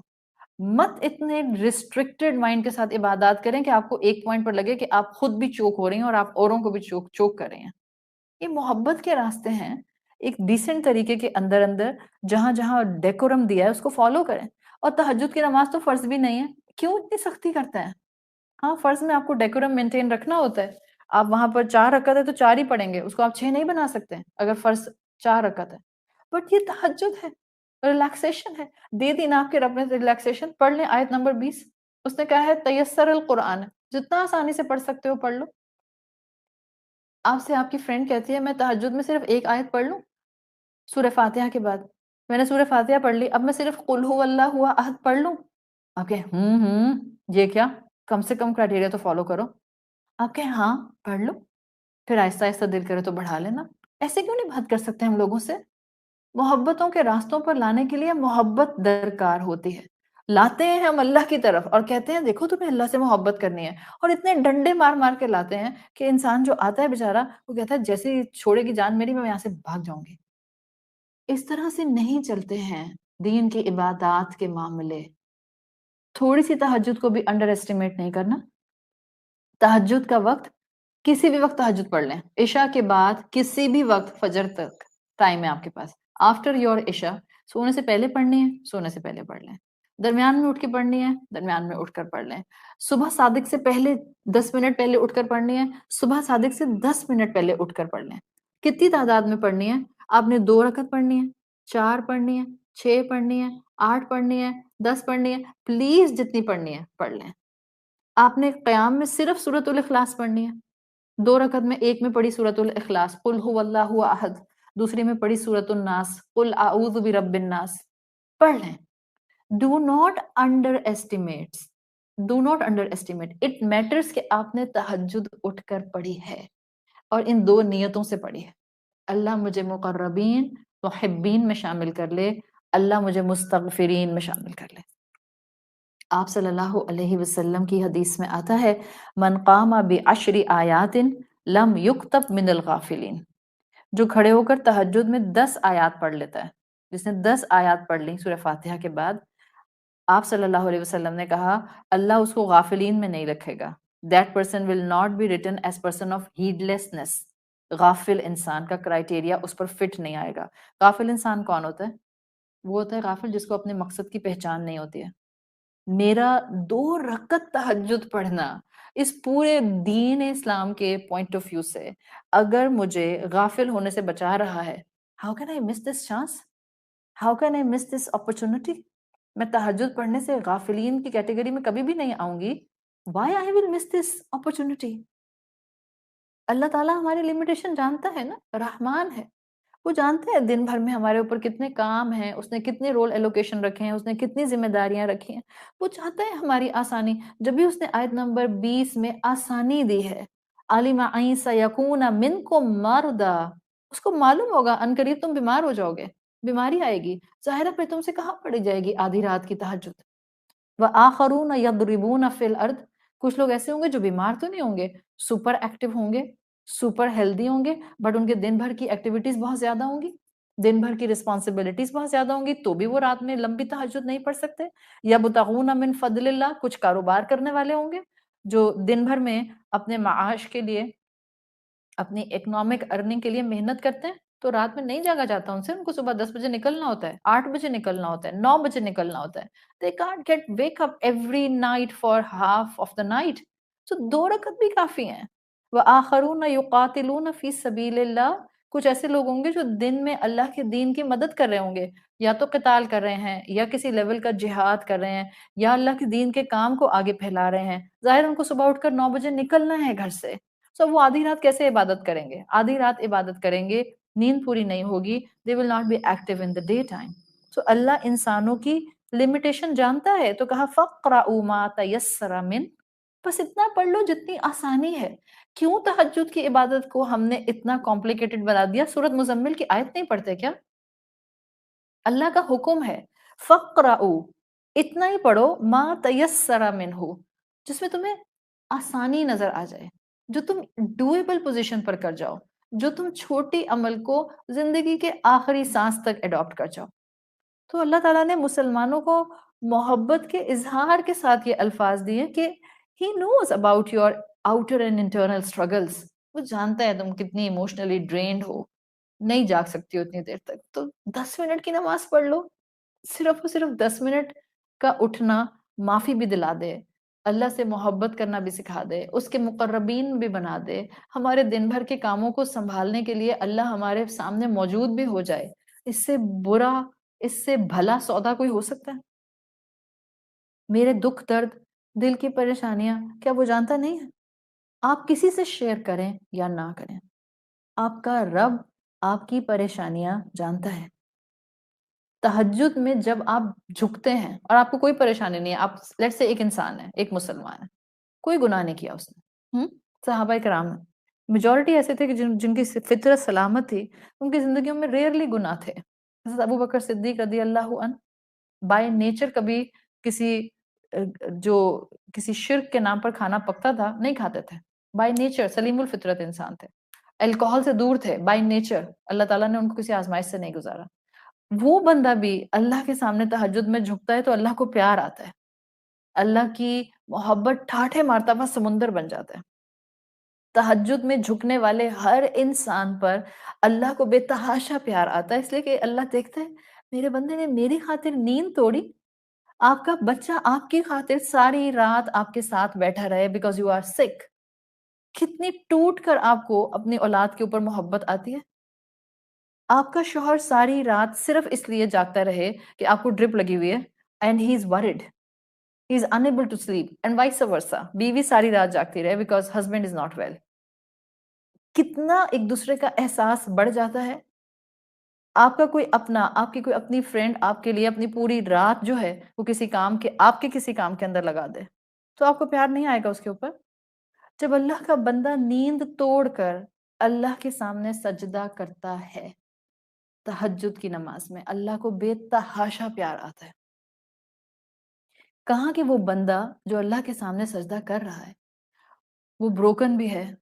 مت اتنے ریسٹرکٹڈ مائنڈ کے ساتھ عبادات کریں کہ آپ کو ایک پوائنٹ پر لگے کہ آپ خود بھی چوک ہو رہی ہیں اور آپ اوروں کو بھی چوک کر رہے ہیں۔ یہ محبت کے راستے ہیں، ایک ڈیسنٹ طریقے کے اندر جہاں جہاں ڈیکورم دیا ہے اس کو فالو کریں۔ اور تہجد کی نماز تو فرض بھی نہیں ہے، کیوں اتنی سختی کرتے ہیں؟ ہاں فرض میں آپ کو ڈیکورم مینٹین رکھنا ہوتا ہے، آپ وہاں پر 4 رکعت ہے تو 4 ہی پڑھیں گے، اس کو آپ 6 نہیں بنا سکتے اگر فرض 4 رکعت ہے، بٹ یہ تہجد ہے، ریلیکسیشن ہے، دے دین آپ کے رب نے ریلیکسیشن۔ پڑھ لیں آیت نمبر 20، اس نے کہا ہے تیسر القرآن، جتنا آسانی سے پڑھ سکتے ہو پڑھ لو۔ آپ سے آپ کی فرینڈ کہتی ہے میں تہجد میں صرف 1 آیت پڑھ لوں، سورہ فاتحہ کے بعد میں نے سورہ فاتحہ پڑھ لی، اب میں صرف قل هو اللہ احد پڑھ لوں؟ آپ کہیں یہ کیا؟ کم سے کم کرائٹیریا تو فالو کرو۔ آپ کہیں ہاں پڑھ لو، پھر آہستہ آہستہ دل کرے تو بڑھا لینا۔ ایسے کیوں نہیں بات کر سکتے ہم لوگوں سے؟ محبتوں کے راستوں پر لانے کے لیے محبت درکار ہوتی ہے، لاتے ہیں ہم اللہ کی طرف اور کہتے ہیں دیکھو تمہیں اللہ سے محبت کرنی ہے، اور اتنے ڈنڈے مار مار کے لاتے ہیں کہ انسان جو آتا ہے بیچارہ وہ کہتا ہے جیسے ہی چھوڑے گی جان میری میں یہاں سے بھاگ جاؤں گی۔ اس طرح سے نہیں چلتے ہیں دین کی عبادات کے معاملے۔ تھوڑی سی تہجد کو بھی انڈر ایسٹیمیٹ نہیں کرنا۔ تہجد کا وقت کسی بھی وقت تہجد پڑھ لیں، عشاء کے بعد کسی بھی وقت فجر تک ٹائم ہے آپ کے پاس۔ آفٹر یور عشاء سونے سے پہلے پڑھنی ہے سونے سے پہلے پڑھ لیں، درمیان میں اٹھ کے پڑھنی ہے درمیان میں اٹھ کر پڑھ لیں، صبح صادق سے پہلے 10 منٹ پہلے اٹھ کر پڑھنی ہے صبح صادق سے 10 منٹ پہلے اٹھ کر پڑھ لیں۔ کتنی تعداد میں پڑھنی ہے؟ آپ نے 2 رکعت پڑھنی ہے، 4 پڑھنی ہے، 6 پڑھنی ہے، 8 پڑھنی ہے، 10 پڑھنی ہے، پلیز جتنی پڑھنی ہے پڑھ لیں۔ آپ نے قیام میں صرف سورۃ الاخلاص پڑھنی ہے، 2 رکعت میں ایک میں پڑھی سورۃ الاخلاص قل هو اللہ احد، دوسری میں پڑھی سورۃ الناس قل اعوذ برب الناس، پڑھ لیں۔ Do not underestimate, do not underestimate it matters کہ آپ نے تہجد اٹھ کر پڑھی ہے اور ان 2 نیتوں سے پڑھی ہے۔ اللہ مجھے مقربین محبین میں شامل کر لے، اللہ مجھے مستغفرین میں شامل کر لے۔ آپ صلی اللہ علیہ وسلم کی حدیث میں آتا ہے من قام بعشر آیات لم یکتب من الغافلین، جو کھڑے ہو کر تہجد میں 10 آیات پڑھ لیتا ہے، جس نے 10 آیات پڑھ لی سورہ فاتحہ کے بعد، آپ صلی اللہ علیہ وسلم نے کہا اللہ اس کو غافلین میں نہیں رکھے گا۔ That person will not be written as person of heedlessness۔ غافل انسان کا کرائٹیریا اس پر فٹ نہیں آئے گا۔ غافل انسان کون ہوتا ہے؟ وہ ہوتا ہے غافل جس کو اپنے مقصد کی پہچان نہیں ہوتی ہے۔ میرا 2 رکعت تہجد پڑھنا اس پورے دین اسلام کے پوائنٹ آف ویو سے اگر مجھے غافل ہونے سے بچا رہا ہے، how can I miss this chance? How can I miss this opportunity? میں تہجد پڑھنے سے غافلین کی کیٹیگری میں کبھی بھی نہیں آؤں گی۔ Why I will miss this opportunity? اللہ تعالیٰ ہماری لمیٹیشن جانتا ہے نا، رحمان ہے، وہ جانتا ہے دن بھر میں ہمارے اوپر کتنے کام ہیں، اس نے کتنے رول ایلوکیشن رکھے ہیں، اس نے کتنی ذمہ داریاں رکھی ہیں، وہ چاہتا ہے ہماری آسانی۔ جب بھی اس نے آیت نمبر 20 میں آسانی دی ہے، عَلِمَ أَن سَيَكُونَ مِنكُم مَرْضَىٰ، اس کو معلوم ہوگا ان قریب تم بیمار ہو جاؤ گے، بیماری آئے گی، ظاہرہ پہ تم سے کہاں پڑی جائے گی آدھی رات کی تہجد۔ وَآخَرُونَ يَضْرِبُونَ فِي الْأَرْضِ، کچھ لوگ ایسے ہوں گے جو بیمار تو نہیں ہوں گے، سپر ایکٹیو ہوں گے، سپر ہیلدی ہوں گے، بٹ ان کے دن بھر کی ایکٹیویٹیز بہت زیادہ ہوں گی، دن بھر کی رسپانسبلٹیز بہت زیادہ ہوں گی، تو بھی وہ رات میں لمبی تہجد نہیں پڑھ سکتے۔ یبتغون من فضل اللہ، کچھ کاروبار کرنے والے ہوں گے جو دن بھر میں اپنے معاش کے لیے، اپنی اکنامک ارننگ کے لیے محنت کرتے ہیں، تو رات میں نہیں جاگا جاتا ان سے، ان کو صبح 10 بجے نکلنا ہوتا ہے، 8 بجے نکلنا ہوتا ہے، 9 بجے نکلنا ہوتا ہے۔ They can't get wake up every night for half of the night۔ So 2 رکعت بھی کافی ہیں۔ وَآخَرُونَ يُقَاتِلُونَ فِي سَبِيلِ اللَّهِ، کچھ ایسے لوگ ہوں گے جو دن میں اللہ کے دین کی مدد کر رہے ہوں گے، یا تو قتال کر رہے ہیں، یا کسی لیول کا جہاد کر رہے ہیں، یا اللہ کے دین کے کام کو آگے پھیلا رہے ہیں۔ ظاہر ان کو صبح اٹھ کر 9 بجے نکلنا ہے گھر سے، سو وہ آدھی رات کیسے عبادت کریں گے؟ آدھی رات عبادت کریں گے، نیند پوری نہیں ہوگی، they will not be active in the daytime۔ سو اللہ انسانوں کی لمیٹیشن جانتا ہے، تو کہا فَقْرَأُوا مَا تَيَسَّرَ مِنْ، بس اتنا پڑھ لو جتنی آسانی ہے۔ کیوں تہجد کی عبادت کو ہم نے اتنا کمپلیکیٹڈ بنا دیا؟ سورۃ مزمل کی آیت نہیں پڑھتے کیا؟ اللہ کا حکم ہے فَقْرَأُوا، اتنا ہی پڑھو، مَا تَيَسَّرَ مِنْهُ، جس میں تمہیں آسانی نظر آ جائے، جو تم ڈویبل پوزیشن پر کر جاؤ، جو تم چھوٹی عمل کو زندگی کے آخری سانس تک اڈاپٹ کر جاؤ۔ تو اللہ تعالیٰ نے مسلمانوں کو محبت کے اظہار کے ساتھ یہ الفاظ دیے کہ He knows about your outer and internal struggles۔ وہ جانتا ہے تم کتنی ایموشنلی ڈرینڈ ہو، نہیں جاگ سکتی ہو اتنی دیر تک، تو 10 منٹ کی نماز پڑھ لو، صرف اور صرف 10 منٹ کا اٹھنا معافی بھی دلا دے، اللہ سے محبت کرنا بھی سکھا دے، اس کے مقربین بھی بنا دے، ہمارے دن بھر کے کاموں کو سنبھالنے کے لیے اللہ ہمارے سامنے موجود بھی ہو جائے، اس سے برا، اس سے بھلا سودا کوئی ہو سکتا ہے؟ میرے دکھ درد، دل کی پریشانیاں کیا وہ جانتا نہیں ہے؟ آپ کسی سے شیئر کریں یا نہ کریں، آپ کا رب آپ کی پریشانیاں جانتا ہے. تہجد میں جب آپ جھکتے ہیں اور آپ کو کوئی پریشانی نہیں ہے، آپ لیٹ سے ایک انسان ہے، ایک مسلمان ہے، کوئی گناہ نہیں کیا اس نے. صحابہ کرام میجورٹی ایسے تھے کہ جن کی فطرت سلامت تھی، ان کی زندگیوں میں ریئرلی گناہ تھے. حضرت ابو بکر صدیق رضی اللہ عنہ بائی نیچر کبھی کسی شرک کے نام پر کھانا پکتا تھا نہیں کھاتے تھے. بائی نیچر سلیم الفطرت انسان تھے. الکوہل سے دور تھے بائی نیچر. اللہ تعالیٰ نے ان کو کسی آزمائش سے نہیں گزارا. وہ بندہ بھی اللہ کے سامنے تہجد میں جھکتا ہے تو اللہ کو پیار آتا ہے. اللہ کی محبت ٹھاٹھے مارتا ہوا سمندر بن جاتا ہے. تہجد میں جھکنے والے ہر انسان پر اللہ کو بے تحاشا پیار آتا ہے، اس لیے کہ اللہ دیکھتا ہے میرے بندے نے میری خاطر نیند توڑی. آپ کا بچہ آپ کی خاطر ساری رات آپ کے ساتھ بیٹھا رہے بیکاز یو آر سک. کتنی ٹوٹ کر آپ کو اپنی اولاد کے اوپر محبت آتی ہے. آپ کا شوہر ساری رات صرف اس لیے جاگتا رہے کہ آپ کو ڈرپ لگی ہوئی ہے and he is word, he is unable to sleep and vice versa. بیوی ساری رات جاگتی رہے because husband is not well. کتنا ایک دوسرے کا احساس بڑھ جاتا ہے. آپ کا کوئی اپنا، آپ کی کوئی اپنی فرینڈ آپ کے لیے اپنی پوری رات جو ہے وہ کسی کام کے، آپ کے کسی کام کے اندر لگا دے تو آپ کو پیار نہیں آئے گا اس کے اوپر. جب اللہ کا بندہ نیند توڑ کر اللہ کے سامنے سجدہ کرتا ہے تہجد کی نماز میں، اللہ کو بے تحاشا پیار آتا ہے. کہاں کہ وہ بندہ جو اللہ کے سامنے سجدہ کر رہا ہے وہ بروکن بھی ہے،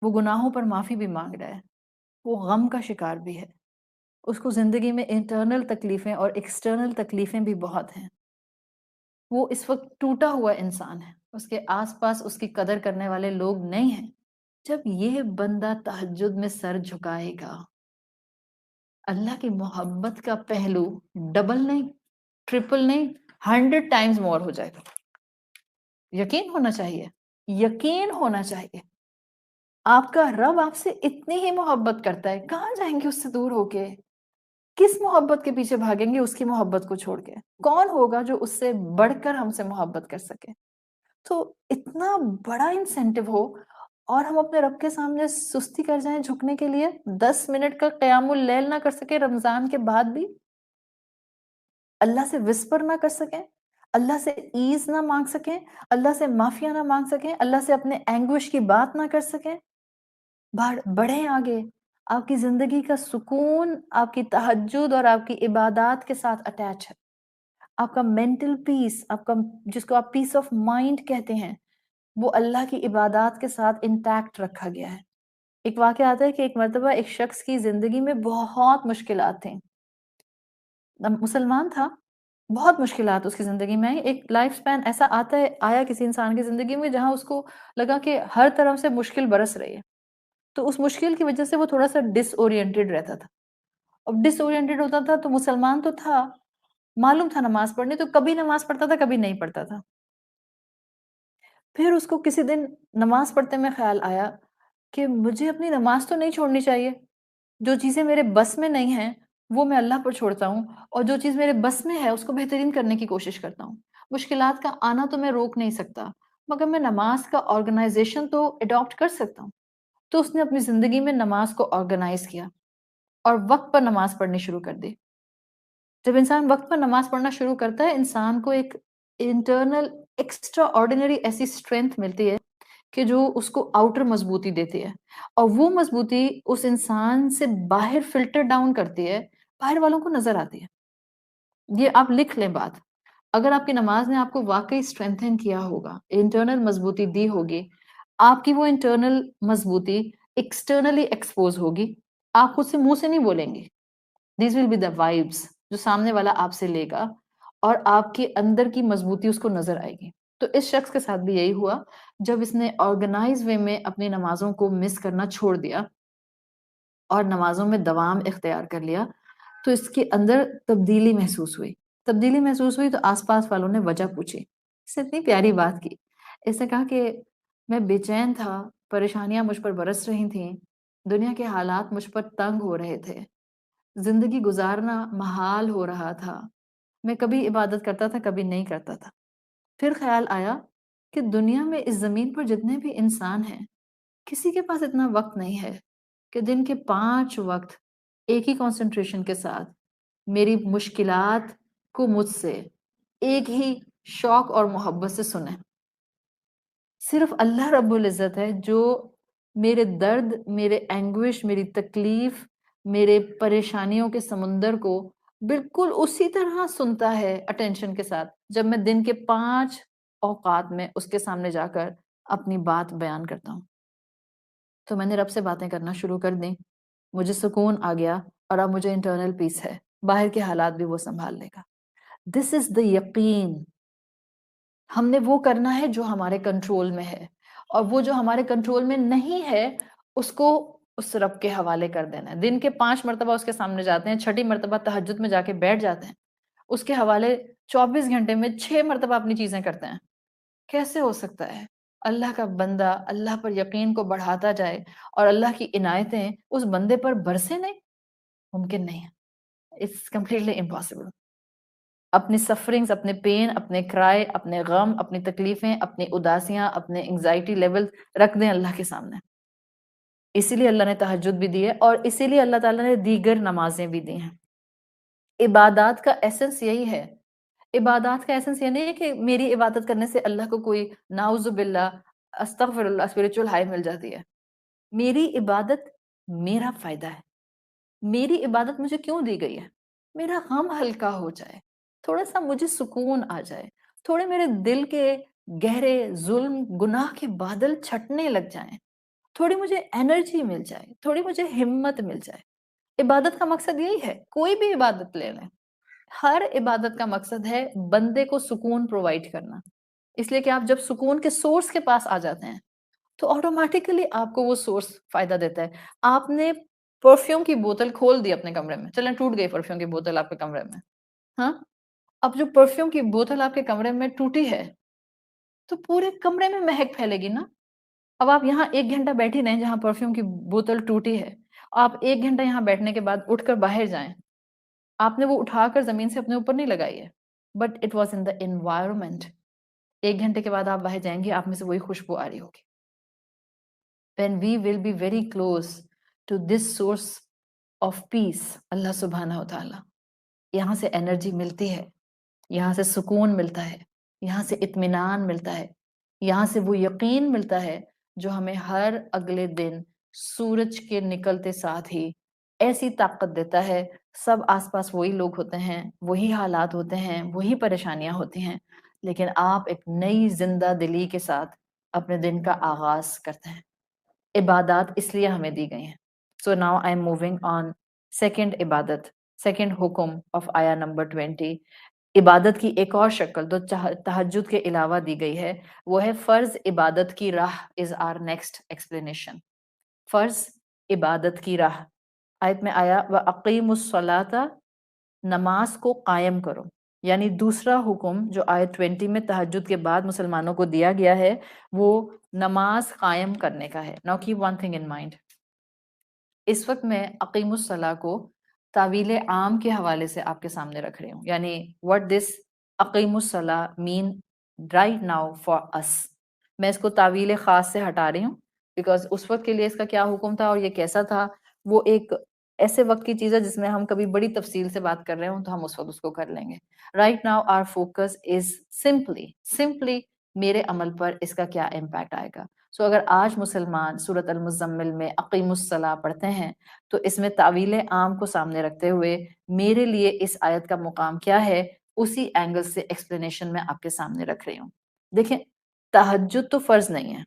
وہ گناہوں پر معافی بھی مانگ رہا ہے، وہ غم کا شکار بھی ہے، اس کو زندگی میں انٹرنل تکلیفیں اور ایکسٹرنل تکلیفیں بھی بہت ہیں. وہ اس وقت ٹوٹا ہوا انسان ہے، اس کے آس پاس اس کی قدر کرنے والے لوگ نہیں ہیں. جب یہ بندہ تہجد میں سر جھکائے گا اللہ کی محبت کا پہلو ڈبل نہیں، ٹرپل نہیں، 100 ٹائمز مور ہو جائے گا. یقین ہونا چاہیے، یقین ہونا چاہیے. آپ کا رب آپ سے اتنی ہی محبت کرتا ہے، کہاں جائیں گے اس سے دور ہو کے؟ کس محبت کے پیچھے بھاگیں گے اس کی محبت کو چھوڑ کے؟ کون ہوگا جو اس سے بڑھ کر ہم سے محبت کر سکے؟ تو اتنا بڑا انسینٹیو ہو اور ہم اپنے رب کے سامنے سستی کر جائیں جھکنے کے لیے، 10 منٹ کا قیام اللیل نہ کر سکے رمضان کے بعد بھی، اللہ سے وسپر نہ کر سکیں، اللہ سے ایز نہ مانگ سکیں، اللہ سے معافیاں نہ مانگ سکیں، اللہ سے اپنے اینگوش کی بات نہ کر سکیں. بڑھیں آگے. آپ کی زندگی کا سکون آپ کی تہجد اور آپ کی عبادات کے ساتھ اٹیچ ہے. آپ کا مینٹل پیس، آپ کا جس کو آپ پیس آف مائنڈ کہتے ہیں، وہ اللہ کی عبادات کے ساتھ انٹیکٹ رکھا گیا ہے. ایک واقعہ آتا ہے کہ ایک مرتبہ ایک شخص کی زندگی میں بہت مشکلات تھیں، مسلمان تھا، بہت مشکلات اس کی زندگی میں. ایک لائف سپین ایسا آیا کسی انسان کی زندگی میں جہاں اس کو لگا کہ ہر طرف سے مشکل برس رہی ہے. تو اس مشکل کی وجہ سے وہ تھوڑا سا ڈس اورینٹیڈ رہتا تھا. اب ڈس اورینٹیڈ ہوتا تھا تو مسلمان تو تھا، معلوم تھا نماز پڑھنے، تو کبھی نماز پڑھتا تھا کبھی نہیں پڑھتا تھا. پھر اس کو کسی دن نماز پڑھتے میں خیال آیا کہ مجھے اپنی نماز تو نہیں چھوڑنی چاہیے. جو چیزیں میرے بس میں نہیں ہیں وہ میں اللہ پر چھوڑتا ہوں، اور جو چیز میرے بس میں ہے اس کو بہترین کرنے کی کوشش کرتا ہوں. مشکلات کا آنا تو میں روک نہیں سکتا، مگر میں نماز کا آرگنائزیشن تو اڈاپٹ کر سکتا ہوں. تو اس نے اپنی زندگی میں نماز کو آرگنائز کیا اور وقت پر نماز پڑھنی شروع کر دی. جب انسان وقت پر نماز پڑھنا شروع کرتا ہے، انسان کو ایک انٹرنل ایکسٹرا آرڈینری ایسی اسٹرینتھ ملتی ہے کہ جو اس کو آؤٹر مضبوطی دیتی ہے، اور وہ مضبوطی اس انسان سے باہر فلٹر ڈاؤن کرتی ہے، باہر والوں کو نظر آتی ہے. یہ آپ لکھ لیں بات، اگر آپ کی نماز نے آپ کو واقعی اسٹرینتھن کیا ہوگا، انٹرنل مضبوطی دی ہوگی، آپ کی وہ انٹرنل مضبوطی ایکسٹرنلی ایکسپوز ہوگی. آپ خود سے منہ سے نہیں بولیں گے، these will be the vibes جو سامنے والا آپ سے لے گا، اور آپ کے اندر کی مضبوطی اس کو نظر آئے گی. تو اس شخص کے ساتھ بھی یہی ہوا. جب اس نے آرگنائز وے میں اپنی نمازوں کو مس کرنا چھوڑ دیا اور نمازوں میں دوام اختیار کر لیا، تو اس کے اندر تبدیلی محسوس ہوئی. تو آس پاس والوں نے وجہ پوچھی. اس نے اتنی پیاری بات کی. اس نے کہا کہ میں بے چین تھا، پریشانیاں مجھ پر برس رہی تھیں، دنیا کے حالات مجھ پر تنگ ہو رہے تھے، زندگی گزارنا محال ہو رہا تھا. میں کبھی عبادت کرتا تھا کبھی نہیں کرتا تھا. پھر خیال آیا کہ دنیا میں اس زمین پر جتنے بھی انسان ہیں کسی کے پاس اتنا وقت نہیں ہے کہ دن کے 5 وقت ایک ہی کنسنٹریشن کے ساتھ میری مشکلات کو مجھ سے ایک ہی شوق اور محبت سے سنیں. صرف اللہ رب العزت ہے جو میرے درد، میرے اینگوش، میری تکلیف، میرے پریشانیوں کے سمندر کو بالکل اسی طرح سنتا ہے اٹینشن کے ساتھ جب میں دن کے 5 اوقات میں اس کے سامنے جا کر اپنی بات بیان کرتا ہوں. تو میں نے رب سے باتیں کرنا شروع کر دیں، مجھے سکون آ گیا اور اب مجھے انٹرنل پیس ہے، باہر کے حالات بھی وہ سنبھال لے گا. دس از دا یقین. ہم نے وہ کرنا ہے جو ہمارے کنٹرول میں ہے، اور وہ جو ہمارے کنٹرول میں نہیں ہے اس کو اس رب کے حوالے کر دینا ہے. دن کے 5 مرتبہ اس کے سامنے جاتے ہیں، 6ٹی مرتبہ تہجد میں جا کے بیٹھ جاتے ہیں، اس کے حوالے 24 گھنٹے میں 6 مرتبہ اپنی چیزیں کرتے ہیں. کیسے ہو سکتا ہے اللہ کا بندہ اللہ پر یقین کو بڑھاتا جائے اور اللہ کی عنایتیں اس بندے پر برسے نہیں؟ ممکن نہیں ہے. It's completely impossible. اپنی سفرنگز، اپنے پین، اپنے کرائے، اپنے غم، اپنی تکلیفیں، اپنی اداسیاں، اپنے انگزائٹی لیول رکھ دیں اللہ کے سامنے. اسی لیے اللہ نے تہجد بھی دی ہے، اور اسی لیے اللہ تعالیٰ نے دیگر نمازیں بھی دی ہیں. عبادات کا ایسنس یہی ہے. عبادات کا ایسنس یہ نہیں ہے کہ میری عبادت کرنے سے اللہ کو کوئی نعوذ باللہ استغفر اللہ اسپریچول ہائی مل جاتی ہے. میری عبادت میرا فائدہ ہے. میری عبادت مجھے کیوں دی گئی ہے؟ میرا غم ہلکا ہو جائے، تھوڑا سا مجھے سکون آ جائے، تھوڑے میرے دل کے گہرے ظلم گناہ کے بادل چھٹنے لگ جائیں، تھوڑی مجھے انرجی مل جائے، تھوڑی مجھے ہمت مل جائے. عبادت کا مقصد یہی ہے. کوئی بھی عبادت لے لیں، ہر عبادت کا مقصد ہے بندے کو سکون پرووائڈ کرنا. اس لیے کہ آپ جب سکون کے سورس کے پاس آ جاتے ہیں تو آٹومیٹیکلی آپ کو وہ سورس فائدہ دیتا ہے. آپ نے پرفیوم کی بوتل کھول دی اپنے کمرے میں، چلیں ٹوٹ گئی پرفیوم کی بوتل آپ کے کمرے میں، ہاں، اب جو پرفیوم کی بوتل آپ کے کمرے میں ٹوٹی ہے تو پورے کمرے میں مہک پھیلے گی نا. اب آپ یہاں 1 گھنٹہ بیٹھی رہیں جہاں پرفیوم کی بوتل ٹوٹی ہے، آپ 1 گھنٹہ یہاں بیٹھنے کے بعد اٹھ کر باہر جائیں. آپ نے وہ اٹھا کر زمین سے اپنے اوپر نہیں لگائی ہے، but it was in the environment. 1 گھنٹے کے بعد آپ باہر جائیں گے، آپ میں سے وہی خوشبو آ رہی ہوگی. when we will be very close to this source of peace, اللہ سبحانہ و تعالیٰ، یہاں سے انرجی ملتی ہے، یہاں سے سکون ملتا ہے، یہاں سے اطمینان ملتا ہے، یہاں سے وہ یقین ملتا ہے جو ہمیں ہر اگلے دن سورج کے نکلتے ساتھ ہی ایسی طاقت دیتا ہے. سب آس پاس وہی لوگ ہوتے ہیں، وہی حالات ہوتے ہیں، وہی پریشانیاں ہوتی ہیں، لیکن آپ ایک نئی زندہ دلی کے ساتھ اپنے دن کا آغاز کرتے ہیں. عبادات اس لیے ہمیں دی گئی ہیں. So now I am moving on second عبادت، سیکنڈ حکم آف آیا نمبر 20. عبادت کی ایک اور شکل جو تہجد کے علاوہ دی گئی ہے وہ ہے فرض عبادت کی راہ. از آر نیکسٹ ایکسپلینیشن. فرض عبادت کی راہ. آیت میں آیا وَأَقِیمُوا الصَّلَاةَ، نماز کو قائم کرو. یعنی دوسرا حکم جو آیت 20 میں تہجد کے بعد مسلمانوں کو دیا گیا ہے وہ نماز قائم کرنے کا ہے. Now keep one thing in mind. اس وقت میں اقیم الصلاح کو تعویل عام کے حوالے سے آپ کے سامنے رکھ رہی ہوں. یعنی what this اقیم الصلاح mean right now for us. میں اس کو تعویل خاص سے ہٹا رہی ہوں بیکاز اس وقت کے لیے اس کا کیا حکم تھا اور یہ کیسا تھا وہ ایک ایسے وقت کی چیز ہے جس میں ہم کبھی بڑی تفصیل سے بات کر رہے ہوں تو ہم اس وقت اس کو کر لیں گے. Right now are focus is simply میرے عمل پر اس کا کیا امپیکٹ آئے گا. سو اگر آج مسلمان سورۃ المزمل میں اقیم الصلاح پڑھتے ہیں تو اس میں تعویل عام کو سامنے رکھتے ہوئے میرے لیے اس آیت کا مقام کیا ہے اسی اینگل سے ایکسپلینیشن میں آپ کے سامنے رکھ رہی ہوں. دیکھیں تہجد تو فرض نہیں ہے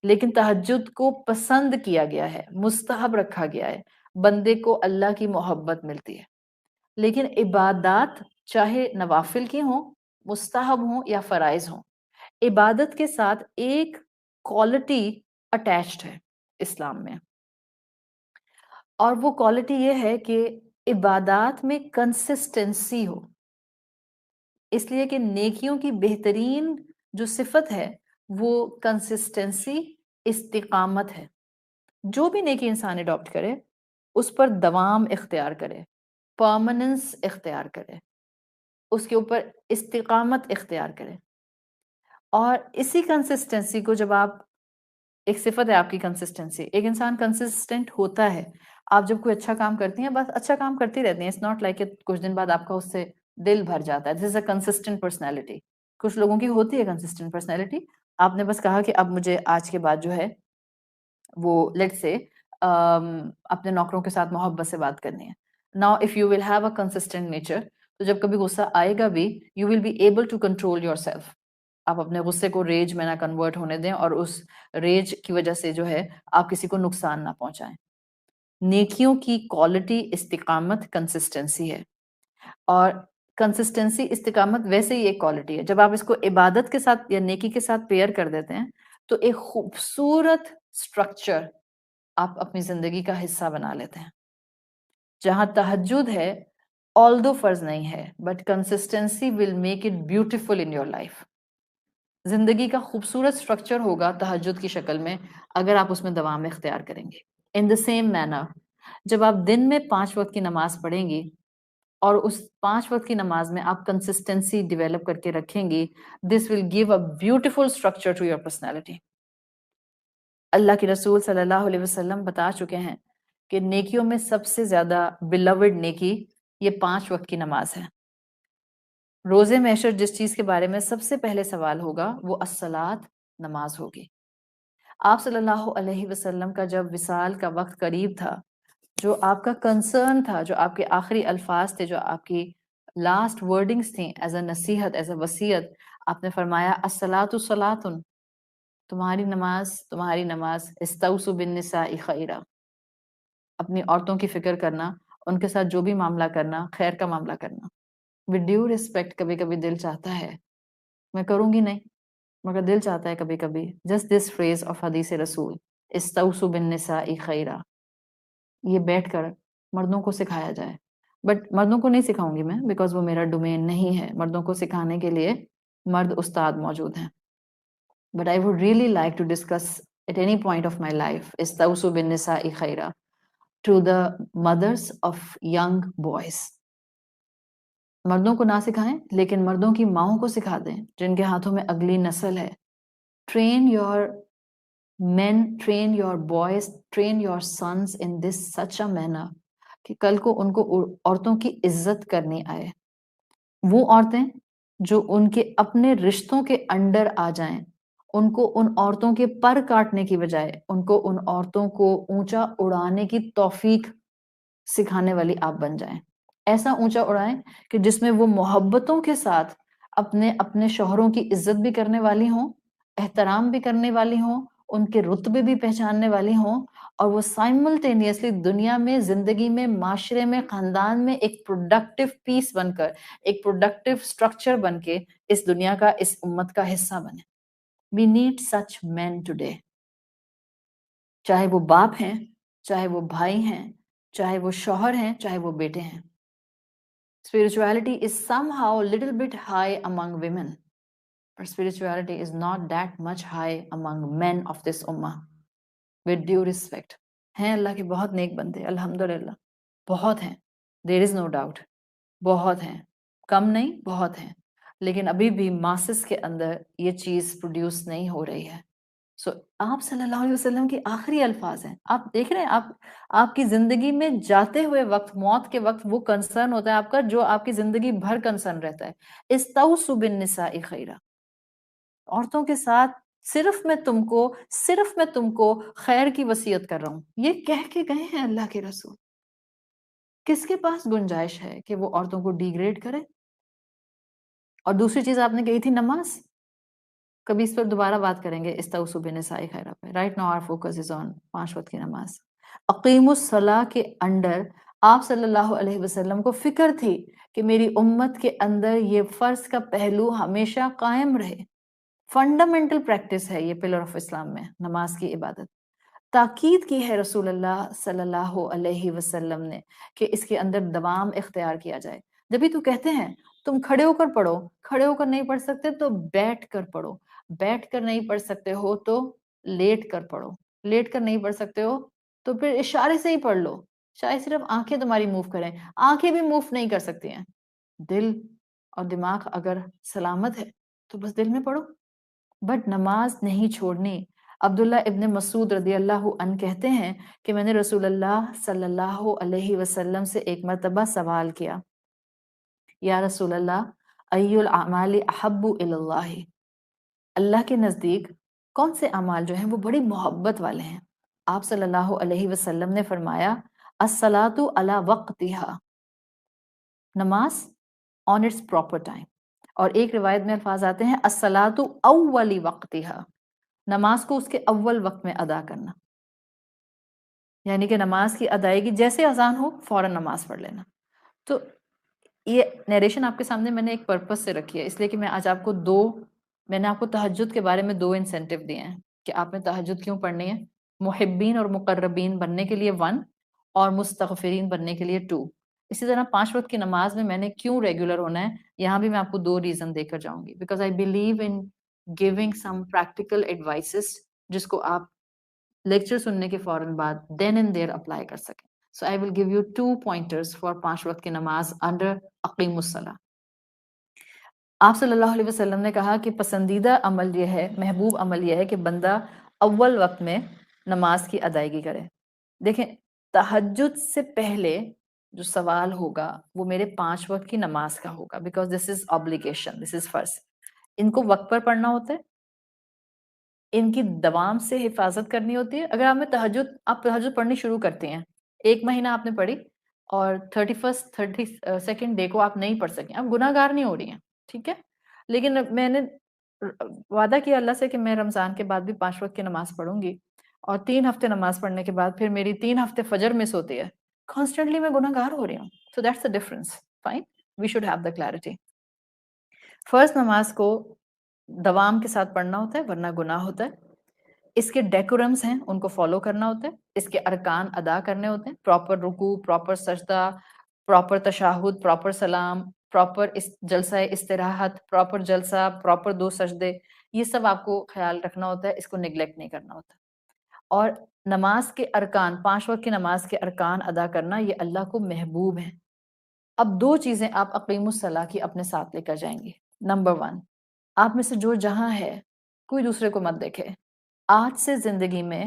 لیکن تہجد کو پسند کیا گیا ہے، مستحب رکھا گیا ہے، بندے کو اللہ کی محبت ملتی ہے. لیکن عبادات چاہے نوافل کی ہوں، مستحب ہوں یا فرائض ہوں، عبادت کے ساتھ ایک کوالٹی اٹیچڈ ہے اسلام میں، اور وہ کوالٹی یہ ہے کہ عبادات میں کنسسٹنسی ہو. اس لیے کہ نیکیوں کی بہترین جو صفت ہے وہ کنسسٹنسی، استقامت ہے. جو بھی نیکی انسان اڈاپٹ کرے اس پر دوام اختیار کرے، پرماننس اختیار کرے، اس کے اوپر استقامت اختیار کرے. اور اسی کنسسٹنسی کو جب آپ ایک صفت ہے آپ کی کنسسٹنسی. ایک انسان کنسسٹنٹ ہوتا ہے. آپ جب کوئی اچھا کام کرتی ہیں بس اچھا کام کرتی رہتی ہیں. اٹس ناٹ لائک کچھ دن بعد آپ کا اس سے دل بھر جاتا ہے. دس از اے کنسسٹنٹ پرسنالٹی. کچھ لوگوں کی ہوتی ہے کنسسٹنٹ پرسنالٹی. آپ نے بس کہا کہ اب مجھے آج کے بعد جو ہے وہ لیٹ سے اپنے نوکروں کے ساتھ محبت سے بات کرنی ہے. Now if you will have a consistent nature, تو جب کبھی غصہ آئے گا بھی you will be able to control yourself. آپ اپنے غصے کو ریج میں نہ کنورٹ ہونے دیں اور اس ریج کی وجہ سے جو ہے آپ کسی کو نقصان نہ پہنچائیں. نیکیوں کی کوالٹی استقامت کنسسٹنسی ہے, اور کنسسٹنسی استقامت ویسے ہی ایک کوالٹی ہے. جب آپ اس کو عبادت کے ساتھ یا نیکی کے ساتھ پیئر کر دیتے ہیں تو ایک خوبصورت اسٹرکچر آپ اپنی زندگی کا حصہ بنا لیتے ہیں. جہاں تہجد ہے, although فرض نہیں ہے, but consistency will make it beautiful in your life. زندگی کا خوبصورت اسٹرکچر ہوگا تہجد کی شکل میں اگر آپ اس میں دوام اختیار کریں گے. ان دا سیم مینر, جب آپ دن میں 5 وقت کی نماز پڑھیں گی اور اس 5 وقت کی نماز میں آپ کنسسٹنسی ڈیولپ کر کے رکھیں گی, this will give a beautiful structure to your personality. اللہ کے رسول صلی اللہ علیہ وسلم بتا چکے ہیں کہ نیکیوں میں سب سے زیادہ beloved نیکی یہ 5 وقت کی نماز ہے. روزے محشر جس چیز کے بارے میں سب سے پہلے سوال ہوگا وہ الصلاۃ, نماز ہوگی. آپ صلی اللہ علیہ وسلم کا جب وصال کا وقت قریب تھا, جو آپ کا کنسرن تھا, جو آپ کے آخری الفاظ تھے, جو آپ کی لاسٹ ورڈنگز تھیں ایز اے نصیحت, ایز اے وصیت, آپ نے فرمایا الصلاۃ صلاۃ, تمہاری نماز استوصوا بالنساء خیرا. اپنی عورتوں کی فکر کرنا, ان کے ساتھ جو بھی معاملہ کرنا خیر کا معاملہ کرنا. ود ڈیو ریسپیکٹ, کبھی کبھی دل چاہتا ہے, میں کروں گی نہیں مگر دل چاہتا ہے کبھی کبھی, جسٹ دس فریز آف حدیث رسول استوصوا بالنساء خیرا, یہ بیٹھ کر مردوں کو سکھایا جائے. بٹ مردوں کو نہیں سکھاؤں گی میں, بیکاز وہ میرا ڈومین نہیں ہے. مردوں کو سکھانے کے لیے مرد استاد موجود ہیں. But I would really like to discuss at any point of my life استوصوا بالنساء خیرا to the mothers of young boys. مردوں کو نہ سکھائیں لیکن مردوں کی ماؤں کو سکھا دیں جن کے ہاتھوں میں اگلی نسل ہے. Train your men, train your boys, train your sons in this such a manner کہ کل کو ان کو عورتوں کی عزت کرنی آئے. وہ عورتیں جو ان کے اپنے رشتوں کے انڈر آ جائیں, ان کو ان عورتوں کے پر کاٹنے کی بجائے ان کو ان عورتوں کو اونچا اڑانے کی توفیق سکھانے والی آپ بن جائیں. ایسا اونچا اڑائیں کہ جس میں وہ محبتوں کے ساتھ اپنے شوہروں کی عزت بھی کرنے والی ہوں, احترام بھی کرنے والی ہوں, ان کے رتبے بھی پہچاننے والی ہوں, اور وہ سائملٹینیسلی دنیا میں, زندگی میں, معاشرے میں, خاندان میں ایک پروڈکٹیو پیس بن کر, ایک پروڈکٹیو اسٹرکچر بن کے اس دنیا کا, اس امت کا حصہ بنے. We need such men today. چاہے وہ باپ ہیں, چاہے وہ بھائی ہیں, چاہے وہ شوہر ہیں, چاہے وہ بیٹے ہیں. Spirituality is somehow a little bit high among women, but spirituality is not that much high among men of this ummah. With due respect. ہیں اللہ کے بہت نیک بندے, الحمدللہ بہت ہیں, there is no doubt, بہت ہیں, کم نہیں, بہت ہیں, لیکن ابھی بھی ماسس کے اندر یہ چیز پروڈیوس نہیں ہو رہی ہے. سو آپ صلی اللہ علیہ وسلم کی آخری الفاظ ہیں, آپ دیکھ رہے ہیں, آپ کی زندگی میں جاتے ہوئے وقت, موت کے وقت وہ کنسرن ہوتا ہے آپ کا جو آپ کی زندگی بھر کنسرن رہتا ہے. استوصوا بالنساء خیرا, عورتوں کے ساتھ صرف میں تم کو خیر کی وصیت کر رہا ہوں, یہ کہہ کے گئے ہیں اللہ کے رسول. کس کے پاس گنجائش ہے کہ وہ عورتوں کو ڈیگریڈ کرے؟ اور دوسری چیز آپ نے کہی تھی نماز, کبھی اس پر دوبارہ بات کریں گے استوصوا بالنساء خیرا پہ. Right now our focus is on 5 وقت کی نماز. اقیم الصلاح کے انڈر آپ صلی اللہ علیہ وسلم کو فکر تھی کہ میری امت کے اندر یہ فرض کا پہلو ہمیشہ قائم رہے. فنڈامنٹل پریکٹس ہے یہ پلر آف اسلام میں, نماز کی عبادت. تاکید کی ہے رسول اللہ صلی اللہ علیہ وسلم نے کہ اس کے اندر دوام اختیار کیا جائے. جبھی تو کہتے ہیں تم کھڑے ہو کر پڑھو, کھڑے ہو کر نہیں پڑھ سکتے تو بیٹھ کر پڑھو, بیٹھ کر نہیں پڑھ سکتے ہو تو لیٹ کر پڑھو, لیٹ کر نہیں پڑھ سکتے ہو تو پھر اشارے سے ہی پڑھ لو, شاید صرف آنکھیں تمہاری موو کریں, آنکھیں بھی موو نہیں کر سکتی ہیں. دل اور دماغ اگر سلامت ہے تو بس دل میں پڑھو. بٹ نماز نہیں چھوڑنی, عبداللہ ابن مسعود رضی اللہ عنہ کہتے ہیں کہ میں نے رسول اللہ صلی اللہ علیہ وسلم سے ایک مرتبہ سوال کیا، یا رسول اللہ ای الاعمال احب الی اللہ، اللہ کے نزدیک کون سے اعمال جو ہیں وہ بڑی محبت والے ہیں؟ آپ صلی اللہ علیہ وسلم نے فرمایا الصلاۃ علی وقتہا، نماز آن اٹس پراپر ٹائم، اور ایک روایت میں الفاظ آتے ہیں الصلاۃ اول وقتہا، نماز کو اس کے اول وقت میں ادا کرنا، یعنی کہ نماز کی ادائیگی جیسے اذان ہو فوراً نماز پڑھ لینا۔ تو یہ نیریشن آپ کے سامنے میں نے ایک پرپس سے رکھی ہے، اس لیے کہ میں نے آپ کو تہجد کے بارے میں 2 انسینٹیو دیے ہیں کہ آپ نے تہجد کیوں پڑھنی ہے، محبین اور مقربین بننے کے لیے 1 اور مستغفرین بننے کے لیے 2۔ اسی طرح 5 وقت کی نماز میں نے کیوں ریگولر ہونا ہے، یہاں بھی میں آپ کو 2 ریزن دے کر جاؤں گی، because I believe in giving some practical advices جس کو آپ لیکچر سننے کے فوراً بعد دین اینڈ دیر اپلائی کر سکیں۔ So I will give you 2 pointers for 5 وقت کی نماز انڈر اقیم الصلاۃ۔ آپ صلی اللہ علیہ وسلم نے کہا کہ پسندیدہ عمل یہ ہے، محبوب عمل یہ ہے کہ بندہ اول وقت میں نماز کی ادائیگی کرے۔ دیکھیں تہجد سے پہلے جو سوال ہوگا وہ میرے 5 وقت کی نماز کا ہوگا، بیکاز دس از obligation، دس از فرض۔ ان کو وقت پر پڑھنا ہوتا ہے، ان کی دوام سے حفاظت کرنی ہوتی ہے۔ اگر آپ تہجد پڑھنی شروع کرتے ہیں، 1 مہینہ آپ نے پڑھی اور 31 32nd ڈے کو آپ نہیں پڑھ سکیں، آپ گناہ گار نہیں ہو رہی ہیں، ٹھیک ہے؟ لیکن میں نے وعدہ کیا اللہ سے کہ میں رمضان کے بعد بھی 5 وقت کی نماز پڑھوں گی، اور 3 ہفتے نماز پڑھنے کے بعد پھر میری 3 ہفتے فجر مس ہوتی ہے، کانسٹنٹلی میں گناہ گار ہو رہی ہوں۔ So that's the difference. Fine, we should have the clarity. فرض نماز کو دوام کے ساتھ پڑھنا ہوتا ہے ورنہ گناہ ہوتا ہے۔ اس کے ڈیکورمز ہیں، ان کو فالو کرنا ہوتا ہے، اس کے ارکان ادا کرنے ہوتے ہیں، پراپر رکوع، پراپر سجدہ، پراپر تشہد، پراپر سلام، پراپر جلسہ استراحت، پراپر جلسہ، پراپر 2 سجدے، یہ سب آپ کو خیال رکھنا ہوتا ہے، اس کو نیگلیکٹ نہیں کرنا ہوتا۔ اور نماز کے ارکان، 5 وقت کی نماز کے ارکان ادا کرنا یہ اللہ کو محبوب ہے۔ اب 2 چیزیں آپ اقیم الصلاۃ کی اپنے ساتھ لے کر جائیں گے۔ نمبر 1، آپ میں سے جو جہاں ہے کوئی دوسرے کو مت دیکھے، آج سے زندگی میں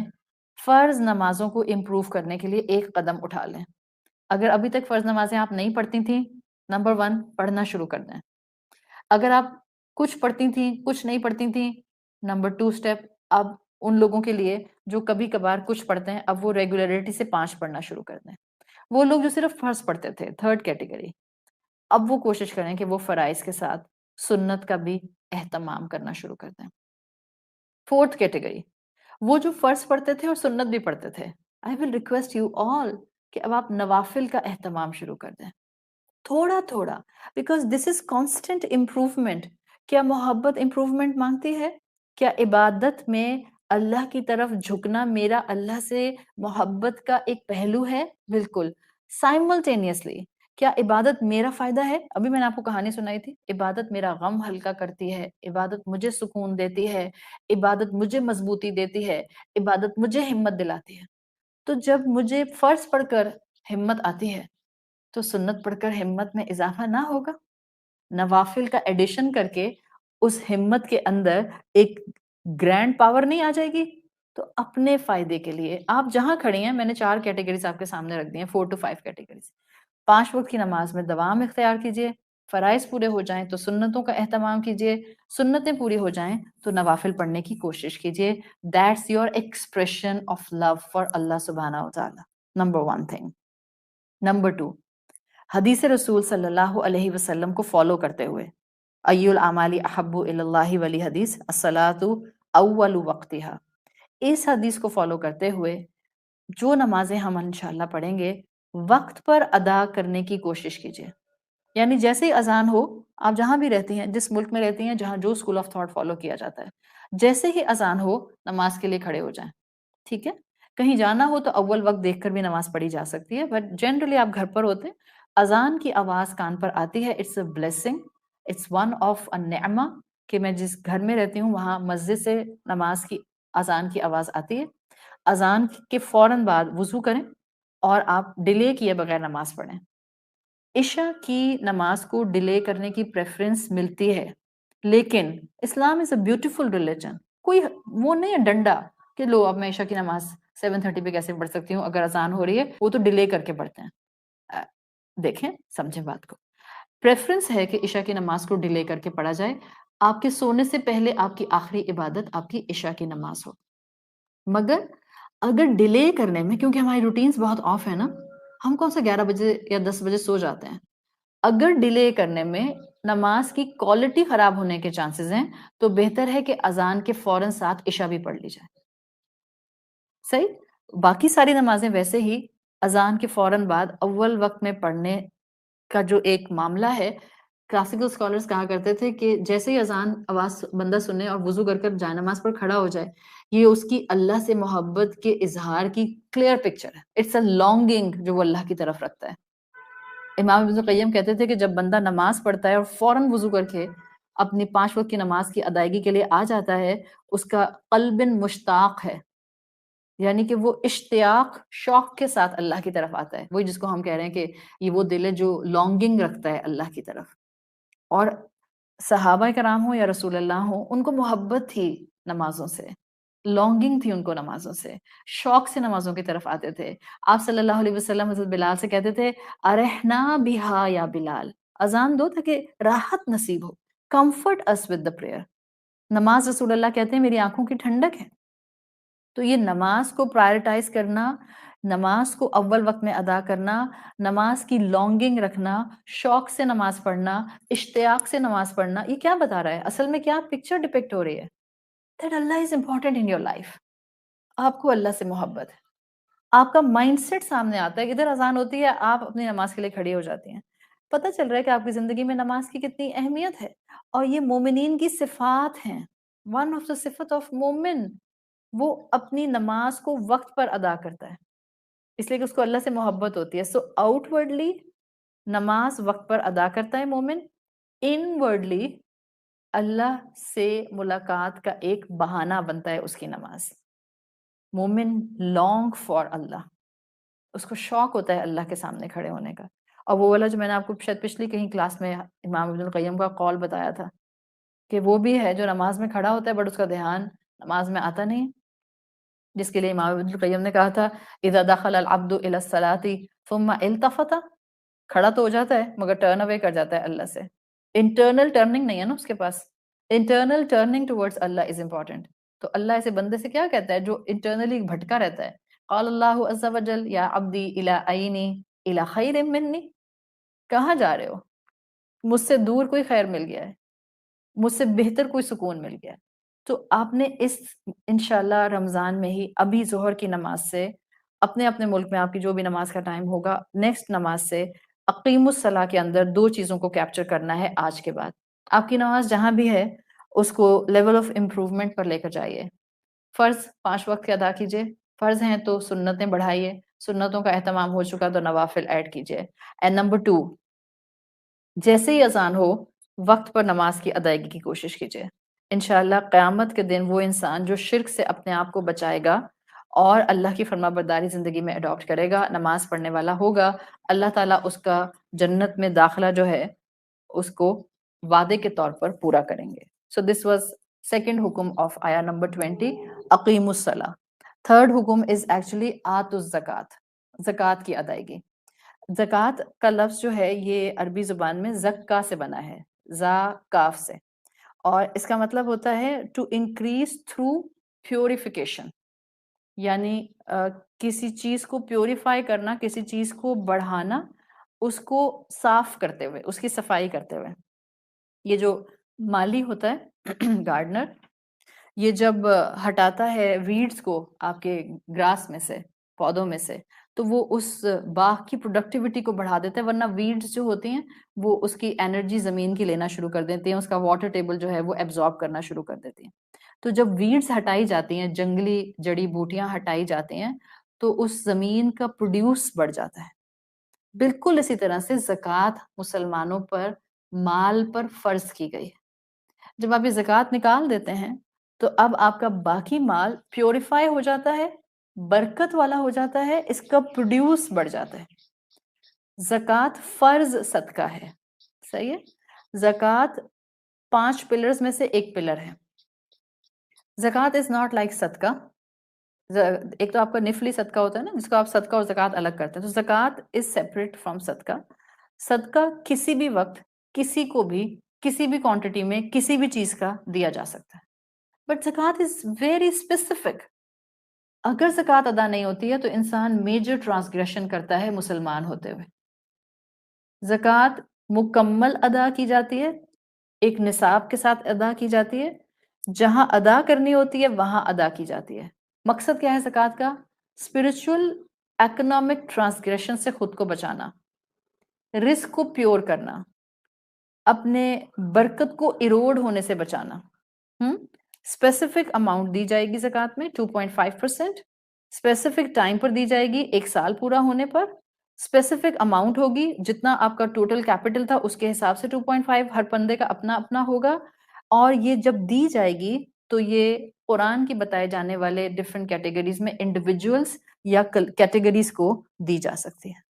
فرض نمازوں کو امپروو کرنے کے لیے ایک قدم اٹھا لیں۔ اگر ابھی تک فرض نمازیں آپ نہیں پڑھتی تھیں، نمبر 1 پڑھنا شروع کر دیں۔ اگر آپ کچھ پڑھتی تھیں کچھ نہیں پڑھتی تھیں، نمبر 2 اسٹیپ اب ان لوگوں کے لیے جو کبھی کبھار کچھ پڑھتے ہیں، اب وہ ریگولیرٹی سے 5 پڑھنا شروع کر دیں۔ وہ لوگ جو صرف فرض پڑھتے تھے، 3rd کیٹیگری، اب وہ کوشش کریں کہ وہ فرائض کے ساتھ سنت کا بھی اہتمام کرنا شروع کر دیں۔ 4th کیٹیگری، وہ جو فرض پڑھتے تھے اور سنت بھی پڑھتے تھے، I will request you all کہ اب آپ نوافل کا اہتمام شروع کر دیں، تھوڑا تھوڑا، because this is constant improvement۔ کیا محبت امپروومنٹ مانگتی ہے؟ کیا عبادت میں اللہ کی طرف جھکنا میرا اللہ سے محبت کا ایک پہلو ہے؟ بالکل۔ سائملٹینیسلی کیا عبادت میرا فائدہ ہے؟ ابھی میں نے آپ کو کہانی سنائی تھی، عبادت میرا غم ہلکا کرتی ہے، عبادت مجھے سکون دیتی ہے، عبادت مجھے مضبوطی دیتی ہے، عبادت مجھے ہمت دلاتی ہے۔ تو جب مجھے فرض پڑھ کر ہمت آتی ہے تو سنت پڑھ کر ہمت میں اضافہ نہ ہوگا؟ نوافل کا ایڈیشن کر کے اس ہمت کے اندر ایک گرینڈ پاور نہیں آ جائے گی؟ تو اپنے فائدے کے لیے آپ جہاں کھڑی ہیں، میں نے 4 کیٹیگریز آپ کے سامنے رکھ دی ہیں، 4 to 5 کیٹیگریز۔ 5 وقت کی نماز میں دوام اختیار کیجئے، فرائض پورے ہو جائیں تو سنتوں کا اہتمام کیجئے، سنتیں پوری ہو جائیں تو نوافل پڑھنے کی کوشش کیجئے۔ That's your expression of love for Allah subhanahu wa ta'ala. Number 1 thing. Number 2، حدیث رسول صلی اللہ علیہ وسلم کو فالو کرتے ہوئے، ای الاعمال احب الی اللہ والی حدیث، الصلاۃ اول وقتہا، اس حدیث کو فالو کرتے ہوئے جو نمازیں ہم انشاءاللہ پڑھیں گے وقت پر ادا کرنے کی کوشش کیجیے۔ یعنی جیسے ہی اذان ہو، آپ جہاں بھی رہتی ہیں، جس ملک میں رہتی ہیں جہاں جو اسکول آف تھاٹ فالو کیا جاتا ہے، جیسے ہی اذان ہو نماز کے لیے کھڑے ہو جائیں، ٹھیک ہے؟ کہیں جانا ہو تو اول وقت دیکھ کر بھی نماز پڑھی جا سکتی ہے، بٹ جنرلی آپ گھر پر ہوتے ہیں، اذان کی آواز کان پر آتی ہے، it's a blessing, it's one of a نعمہ، کہ میں جس گھر میں رہتی ہوں وہاں مسجد سے نماز کی اذان کی آواز آتی ہے۔ اذان کے فوراً بعد وضو کریں اور آپ ڈیلے کیے بغیر نماز پڑھیں۔ عشاء کی نماز کو ڈیلے کرنے کی پریفرنس ملتی ہے، لیکن اسلام از اے بیوٹیفل ریلیجن، کوئی وہ نہیں ہے ڈنڈا کہ لو اب میں عشاء کی نماز 7:30 پہ کیسے پڑھ سکتی ہوں اگر اذان ہو رہی ہے، وہ تو ڈیلے کر کے پڑھتے ہیں۔ دیکھیں سمجھیں بات کو، پریفرنس ہے کہ عشاء کی نماز کو ڈیلے کر کے پڑھا جائے، آپ کے سونے سے پہلے آپ کی آخری عبادت آپ کی عشاء کی نماز ہو۔ مگر اگر ڈیلے کرنے میں، کیونکہ ہماری روٹینز بہت آف ہے نا، ہم کون سا 11 بجے یا 10 بجے سو جاتے ہیں، اگر ڈیلے کرنے میں نماز کی کوالٹی خراب ہونے کے چانسز ہیں تو بہتر ہے کہ اذان کے فوراً ساتھ عشاء بھی پڑھ لی جائے۔ صحیح، باقی ساری نمازیں ویسے ہی اذان کے فوراً بعد اول وقت میں پڑھنے کا جو ایک معاملہ ہے، کلاسیکل اسکالرز کہا کرتے تھے کہ جیسے ہی اذان آواز بندہ سنے اور وضو کر کر جائے نماز پر کھڑا ہو جائے، یہ اس کی اللہ سے محبت کے اظہار کی کلیئر پکچر ہے، اٹس اے لانگنگ جو وہ اللہ کی طرف رکھتا ہے۔ امام ابن القیم کہتے تھے کہ جب بندہ نماز پڑھتا ہے اور فوراً وضو کر کے اپنی 5 وقت کی نماز کی ادائیگی کے لیے آ جاتا ہے، اس کا قلب مشتاق ہے، یعنی کہ وہ اشتیاق شوق کے ساتھ اللہ کی طرف آتا ہے، وہی جس کو ہم کہہ رہے ہیں کہ یہ وہ دل ہے جو لانگنگ رکھتا ہے اللہ کی طرف۔ اور صحابہ کرام ہوں یا رسول اللہ ہوں، ان کو محبت تھی نمازوں سے، لانگنگ تھی ان کو نمازوں سے، شوق سے نمازوں کی طرف آتے تھے۔ آپ صلی اللہ علیہ وسلم حضرت بلال سے کہتے تھے ارحنا بہا یا بلال، اذان دو تاکہ راحت نصیب ہو، comfort is with the prayer. نماز رسول اللہ کہتے ہیں میری آنکھوں کی ٹھنڈک ہے۔ تو یہ نماز کو پرائرٹائز کرنا، نماز کو اول وقت میں ادا کرنا، نماز کی لانگنگ رکھنا، شوق سے نماز پڑھنا، اشتیاق سے نماز پڑھنا، یہ کیا بتا رہا ہے؟ اصل میں کیا پکچر ڈپکٹ ہو رہی ہے؟ that Allah is important in your life. آپ کو اللہ سے محبت ہے، آپ کا مائنڈ سیٹ سامنے آتا ہے، ادھر اذان ہوتی ہے آپ اپنی نماز کے لیے کھڑی ہو جاتی ہیں، پتہ چل رہا ہے کہ آپ کی زندگی میں نماز کی کتنی اہمیت ہے، اور یہ مومنین کی صفات ہیں۔ ون آف دا صفت آف مومن، وہ اپنی نماز کو وقت پر ادا کرتا ہے، اس لیے کہ اس کو اللہ سے محبت ہوتی ہے۔ سو آؤٹ ورڈلی نماز وقت پر ادا کرتا ہے مومن، ان ورڈلی اللہ سے ملاقات کا ایک بہانہ بنتا ہے اس کی نماز۔ مومن لانگ فار اللہ، اس کو شوق ہوتا ہے اللہ کے سامنے کھڑے ہونے کا۔ اور وہ والا جو میں نے آپ کو شاید پچھلی کہیں کلاس میں امام ابن القیم کا قول بتایا تھا کہ وہ بھی ہے جو نماز میں کھڑا ہوتا ہے بٹ اس کا دھیان نماز میں آتا نہیں، جس کے لیے امام ابن القیم نے کہا تھا اذا دخل العبد الى الصلاة ثم التفت، کھڑا تو ہو جاتا ہے مگر ٹرن اوے کر جاتا ہے اللہ سے، انٹرنل ٹرننگ نہیں ہے نا اس کے پاس، انٹرنل ٹرننگ ٹورڈز اللہ از امپورٹنٹ۔ تو اللہ ایسے بندے سے کیا کہتا ہے جو انٹرنلی بھٹکا رہتا ہے؟ قال اللہ عز وجل یا عبدی الی عینی الی خیر منی، کہاں جا رہے ہو؟ مجھ سے دور کوئی خیر مل گیا ہے، مجھ سے بہتر کوئی سکون مل گیا ہے۔ تو آپ نے اس انشاءاللہ رمضان میں ہی ابھی ظہر کی نماز سے، اپنے اپنے ملک میں آپ کی جو بھی نماز کا ٹائم ہوگا، نیکسٹ نماز سے اقیم الصلاح کے اندر 2 چیزوں کو کیپچر کرنا ہے آج کے بعد۔ آپ کی نماز جہاں بھی ہے اس کو لیول آف امپروومنٹ پر لے کر جائیے۔ فرض 5 وقت کے ادا کیجئے، فرض ہیں تو سنتیں بڑھائیے، سنتوں کا اہتمام ہو چکا تو نوافل ایڈ کیجئے۔ اینڈ نمبر 2، جیسے ہی اذان ہو وقت پر نماز کی ادائیگی کی کوشش کیجئے۔ انشاءاللہ قیامت کے دن وہ انسان جو شرک سے اپنے آپ کو بچائے گا اور اللہ کی فرما برداری زندگی میں اڈاپٹ کرے گا، نماز پڑھنے والا ہوگا، اللہ تعالیٰ اس کا جنت میں داخلہ جو ہے اس کو وعدے کے طور پر پورا کریں گے۔ سو دس واز سیکنڈ حکم آف آیا نمبر 20، اقیم الصلاح۔ تھرڈ حکم از ایکچولی آت الزکوٰۃ، زکوٰۃ کی ادائیگی۔ زکوٰۃ کا لفظ جو ہے یہ عربی زبان میں زکا سے بنا ہے، زا کاف سے، اور اس کا مطلب ہوتا ہے ٹو انکریز تھرو پیوریفیکیشن، یعنی کسی چیز کو پیوریفائی کرنا، کسی چیز کو بڑھانا، اس کو صاف کرتے ہوئے، اس کی صفائی کرتے ہوئے۔ یہ جو مالی ہوتا ہے گارڈنر، یہ جب ہٹاتا ہے ویڈز کو آپ کے گراس میں سے، پودوں میں سے، تو وہ اس باغ کی پروڈکٹیوٹی کو بڑھا دیتا ہے، ورنہ ویڈز جو ہوتی ہیں وہ اس کی انرجی زمین کی لینا شروع کر دیتی ہیں، اس کا واٹر ٹیبل جو ہے وہ ایبزارب کرنا شروع کر دیتی ہیں۔ تو جب ویڈز ہٹائی جاتی ہیں، جنگلی جڑی بوٹیاں ہٹائی جاتی ہیں، تو اس زمین کا پروڈیوس بڑھ جاتا ہے۔ بالکل اسی طرح سے زکوٰۃ مسلمانوں پر مال پر فرض کی گئی ہے۔ جب آپ یہ زکوٰۃ نکال دیتے ہیں تو اب آپ کا باقی مال پیوریفائی ہو جاتا ہے، برکت والا ہو جاتا ہے، اس کا پروڈیوس بڑھ جاتا ہے۔ زکوٰۃ فرض صدقہ ہے، صحیح ہے؟ زکوٰۃ 5 پلرز میں سے ایک پلر ہے۔ زکوٰۃ از ناٹ لائک صدقہ، ایک تو آپ کا نفلی صدقہ ہوتا ہے نا، جس کو آپ صدقہ اور زکوٰۃ الگ کرتے ہیں، تو زکوٰۃ از سیپریٹ فرام صدقہ. صدقہ کسی بھی وقت کسی کو بھی کسی بھی کوانٹٹی میں کسی بھی چیز کا دیا جا سکتا ہے. بٹ زکوٰۃ از ویری اسپیسیفک. اگر زکوٰۃ ادا نہیں ہوتی ہے تو انسان میجر ٹرانسگریشن کرتا ہے مسلمان ہوتے ہوئے. زکوٰۃ مکمل ادا کی جاتی ہے، ایک نصاب کے ساتھ ادا کی جاتی ہے، جہاں ادا کرنی ہوتی ہے وہاں ادا کی جاتی ہے. مقصد کیا ہے زکوٰۃ کا؟ اسپرچل اکنامک ٹرانسگریشن سے خود کو بچانا، رزق کو پیور کرنا، اپنے برکت کو ایروڈ ہونے سے بچانا. اسپیسیفک اماؤنٹ دی جائے گی زکوٰۃ میں 2.5%، اسپیسیفک ٹائم پر دی جائے گی، 1 سال پورا ہونے پر. اسپیسیفک اماؤنٹ ہوگی، جتنا آپ کا ٹوٹل کیپٹل تھا اس کے حساب سے 2.5 ہر بندے کا اپنا اپنا ہوگا. اور یہ جب دی جائے گی تو یہ قرآن کی بتائے جانے والے ڈفرینٹ کیٹیگریز میں انڈیویجولس یا کیٹیگریز کو دی جا سکتی ہے.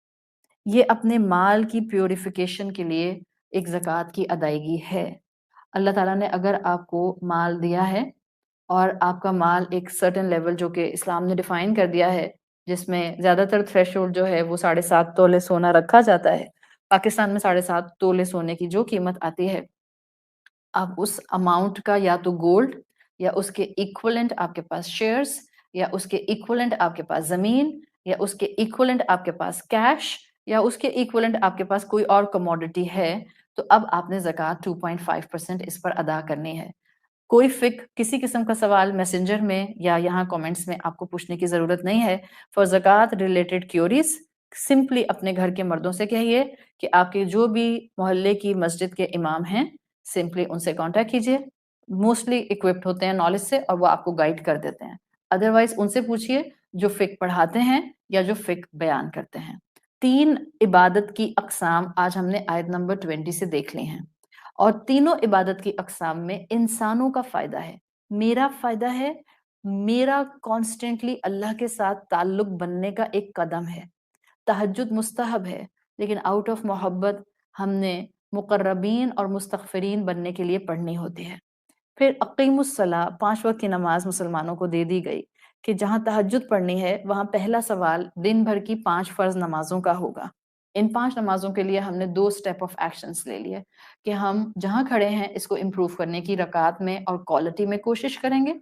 یہ اپنے مال کی پیوریفیکیشن کے لیے ایک زکوٰۃ کی ادائیگی ہے. اللہ تعالیٰ نے اگر آپ کو مال دیا ہے اور آپ کا مال ایک سرٹن لیول جو کہ اسلام نے ڈیفائن کر دیا ہے، جس میں زیادہ تر تھریش ہولڈ جو ہے وہ 7.5 تولے سونا رکھا جاتا ہے. پاکستان میں 7.5 تولے سونے کی جو قیمت آتی ہے، آپ اس اماؤنٹ کا یا تو گولڈ یا اس کے ایکولنٹ آپ کے پاس شیئرز یا اس کے ایکولنٹ آپ کے پاس زمین یا اس کے ایکولنٹ آپ کے پاس کیش یا اس کے ایکولنٹ آپ کے پاس کوئی اور کموڈٹی ہے، تو اب آپ نے زکوٰۃ 2.5% اس پر ادا کرنی ہے. کوئی کسی قسم کا سوال میسنجر میں یا یہاں کومنٹس میں آپ کو پوچھنے کی ضرورت نہیں ہے. فار زکوٰۃ ریلیٹڈ کیوریز سمپلی اپنے گھر کے مردوں سے کہیے کہ آپ کے جو بھی محلے کی مسجد کے امام ہیں سمپلی ان سے کانٹیکٹ کیجیے. موسٹلی اکوپڈ ہوتے ہیں نالج سے اور وہ آپ کو گائیڈ کر دیتے ہیں. ادروائز ان سے پوچھیے جو فقہ پڑھاتے ہیں یا جو فقہ بیان کرتے ہیں. 3 عبادت کی اقسام آج ہم نے آیت نمبر 20 سے دیکھ لی ہیں، اور تینوں عبادت کی اقسام میں انسانوں کا فائدہ ہے، میرا فائدہ ہے، میرا کانسٹنٹلی اللہ کے ساتھ تعلق بننے کا ایک قدم ہے. تہجد مستحب ہے، لیکن آؤٹ آف محبت ہم نے مقربین اور مستغفرین بننے کے لیے پڑھنی ہوتی ہے. پھر اقیم الصلاۃ 5 وقت کی نماز مسلمانوں کو دے دی گئی کہ جہاں تہجد پڑھنی ہے وہاں پہلا سوال دن بھر کی 5 فرض نمازوں کا ہوگا. ان 5 نمازوں کے لیے ہم نے 2 اسٹیپ آف ایکشنز لے لیے کہ ہم جہاں کھڑے ہیں اس کو امپروو کرنے کی رکعات میں اور کوالٹی میں کوشش کریں گے،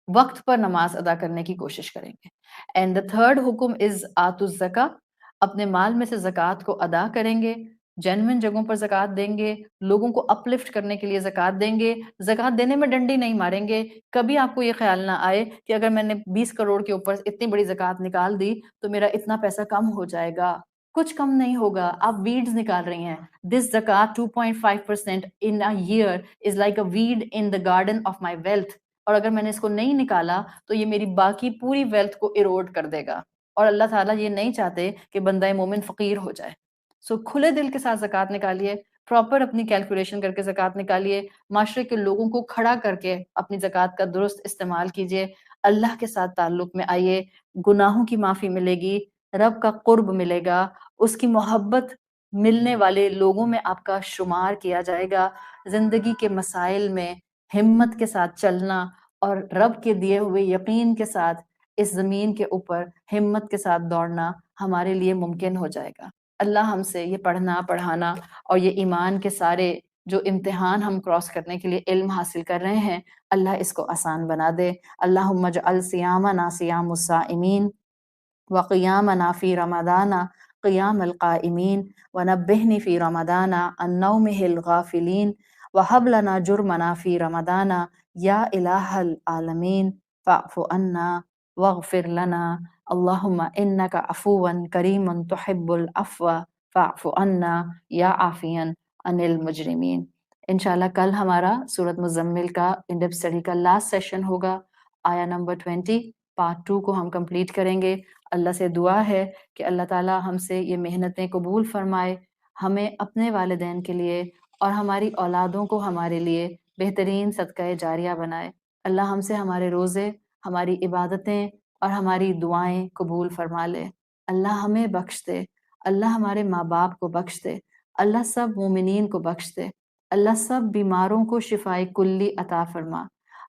وقت پر نماز ادا کرنے کی کوشش کریں گے. اینڈ دا تھرڈ حکم از آتوا الزکاۃ، اپنے مال میں سے زکوٰۃ کو ادا کریں گے، جینوئن جگہوں پر زکوٰۃ دیں گے، لوگوں کو اپلفٹ کرنے کے لیے زکوٰۃ دیں گے. زکوٰۃ دینے میں ڈنڈی نہیں ماریں گے. کبھی آپ کو یہ خیال نہ آئے کہ اگر میں نے 20 کروڑ کے اوپر اتنی بڑی زکوٰۃ نکال دی تو میرا اتنا پیسہ کم ہو جائے گا. کچھ کم نہیں ہوگا، آپ ویڈز نکال رہی ہیں. دس زکوٰۃ 2.5% in a year is like a weed in the garden of my wealth. اور اگر میں نے اس کو نہیں نکالا تو یہ میری باقی پوری ویلتھ کو ایروڈ کر دے گا، اور اللہ تعالیٰ یہ نہیں چاہتے کہ بندہ مومن فقیر ہو جائے. سو کھلے دل کے ساتھ زکوٰۃ نکالیے، پراپر اپنی کیلکولیشن کر کے زکوٰۃ نکالیے، معاشرے کے لوگوں کو کھڑا کر کے اپنی زکوٰۃ کا درست استعمال کیجیے، اللہ کے ساتھ تعلق میں آئیے، گناہوں کی معافی ملے گی، رب کا قرب ملے گا، اس کی محبت ملنے والے لوگوں میں آپ کا شمار کیا جائے گا. زندگی کے مسائل میں ہمت کے ساتھ چلنا اور رب کے دیے ہوئے یقین کے ساتھ اس زمین کے اوپر ہمت کے ساتھ دوڑنا ہمارے لیے ممکن ہو جائے گا. اللہ ہم سے یہ پڑھنا پڑھانا اور یہ ایمان کے سارے جو امتحان ہم کراس کرنے کے لیے علم حاصل کر رہے ہیں، اللہ اس کو آسان بنا دے. اللہم اجعل صیامنا صیام الصائمین وقیامنا فی رمضان قیام القائمین ونبہنی فی رمضان عن نومہ الغافلین وہب لنا جرمنا فی رمضان یا الہ العالمین فاعف عنا واغفر لنا اللہم انک عفو کریم تحب العفو فاعف عنا یا عافیا عن المجرمین. انشاءاللہ کل ہمارا سورۃ مزمل کا ان ڈیپتھ اسٹڈی کا لاسٹ سیشن ہوگا. آیا نمبر 20 پارٹ 2 کو ہم کمپلیٹ کریں گے. اللہ سے دعا ہے کہ اللہ تعالی ہم سے یہ محنتیں قبول فرمائے، ہمیں اپنے والدین کے لیے اور ہماری اولادوں کو ہمارے لیے بہترین صدقہ جاریہ بنائے. اللہ ہم سے ہمارے روزے، ہماری عبادتیں اور ہماری دعائیں قبول فرما لے. اللہ ہمیں بخش دے، اللہ ہمارے ماں باپ کو بخش دے، اللہ سب مومنین کو بخش دے، اللہ سب بیماروں کو شفائے کلی عطا فرما.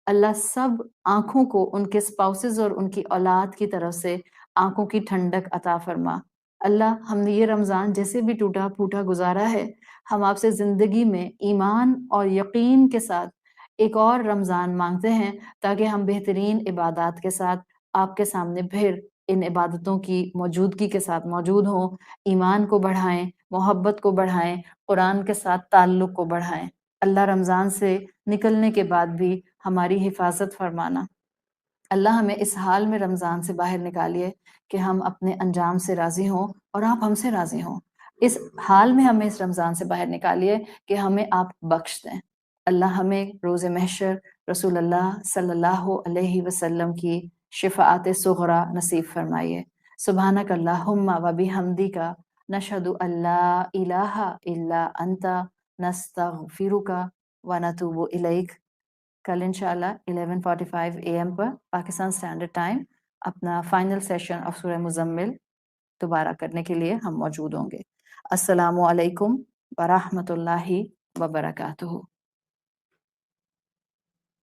اللہ سب آنکھوں کو ان کے اسپاؤسز اور ان کی اولاد کی طرف سے آنکھوں کی ٹھنڈک عطا فرما۔ اللہ ہم نے یہ رمضان جیسے بھی ٹوٹا پھوٹا گزارا ہے، ہم آپ سے زندگی میں ایمان اور یقین کے ساتھ ایک اور رمضان مانگتے ہیں تاکہ ہم بہترین عبادات کے ساتھ آپ کے سامنے پھر ان عبادتوں کی موجودگی کے ساتھ موجود ہوں، ایمان کو بڑھائیں، محبت کو بڑھائیں، قرآن کے ساتھ تعلق کو بڑھائیں۔ اللہ رمضان سے نکلنے کے بعد بھی ہماری حفاظت فرمانا۔ اللہ ہمیں اس حال میں رمضان سے باہر نکالیے کہ ہم اپنے انجام سے راضی ہوں اور آپ ہم سے راضی ہوں۔ اس حال میں ہمیں اس رمضان سے باہر نکالیے کہ ہمیں آپ بخش دیں۔ اللہ ہمیں روز محشر رسول اللہ صلی اللہ علیہ وسلم کی شفاعت صغریٰ نصیب فرمائیے۔ سبحانک اللہم و بحمدک نشہد ان لا الہ الا انت نستغفرک و نتوب الیک۔ کل انشاءاللہ 11:45 AM per Pakistan standard time اپنا فائنل سیشن آف سورہ مزمل دوبارہ کرنے کے لیے ہم موجود ہوں گے۔ السلام علیکم ورحمۃ اللہ وبرکاتہ۔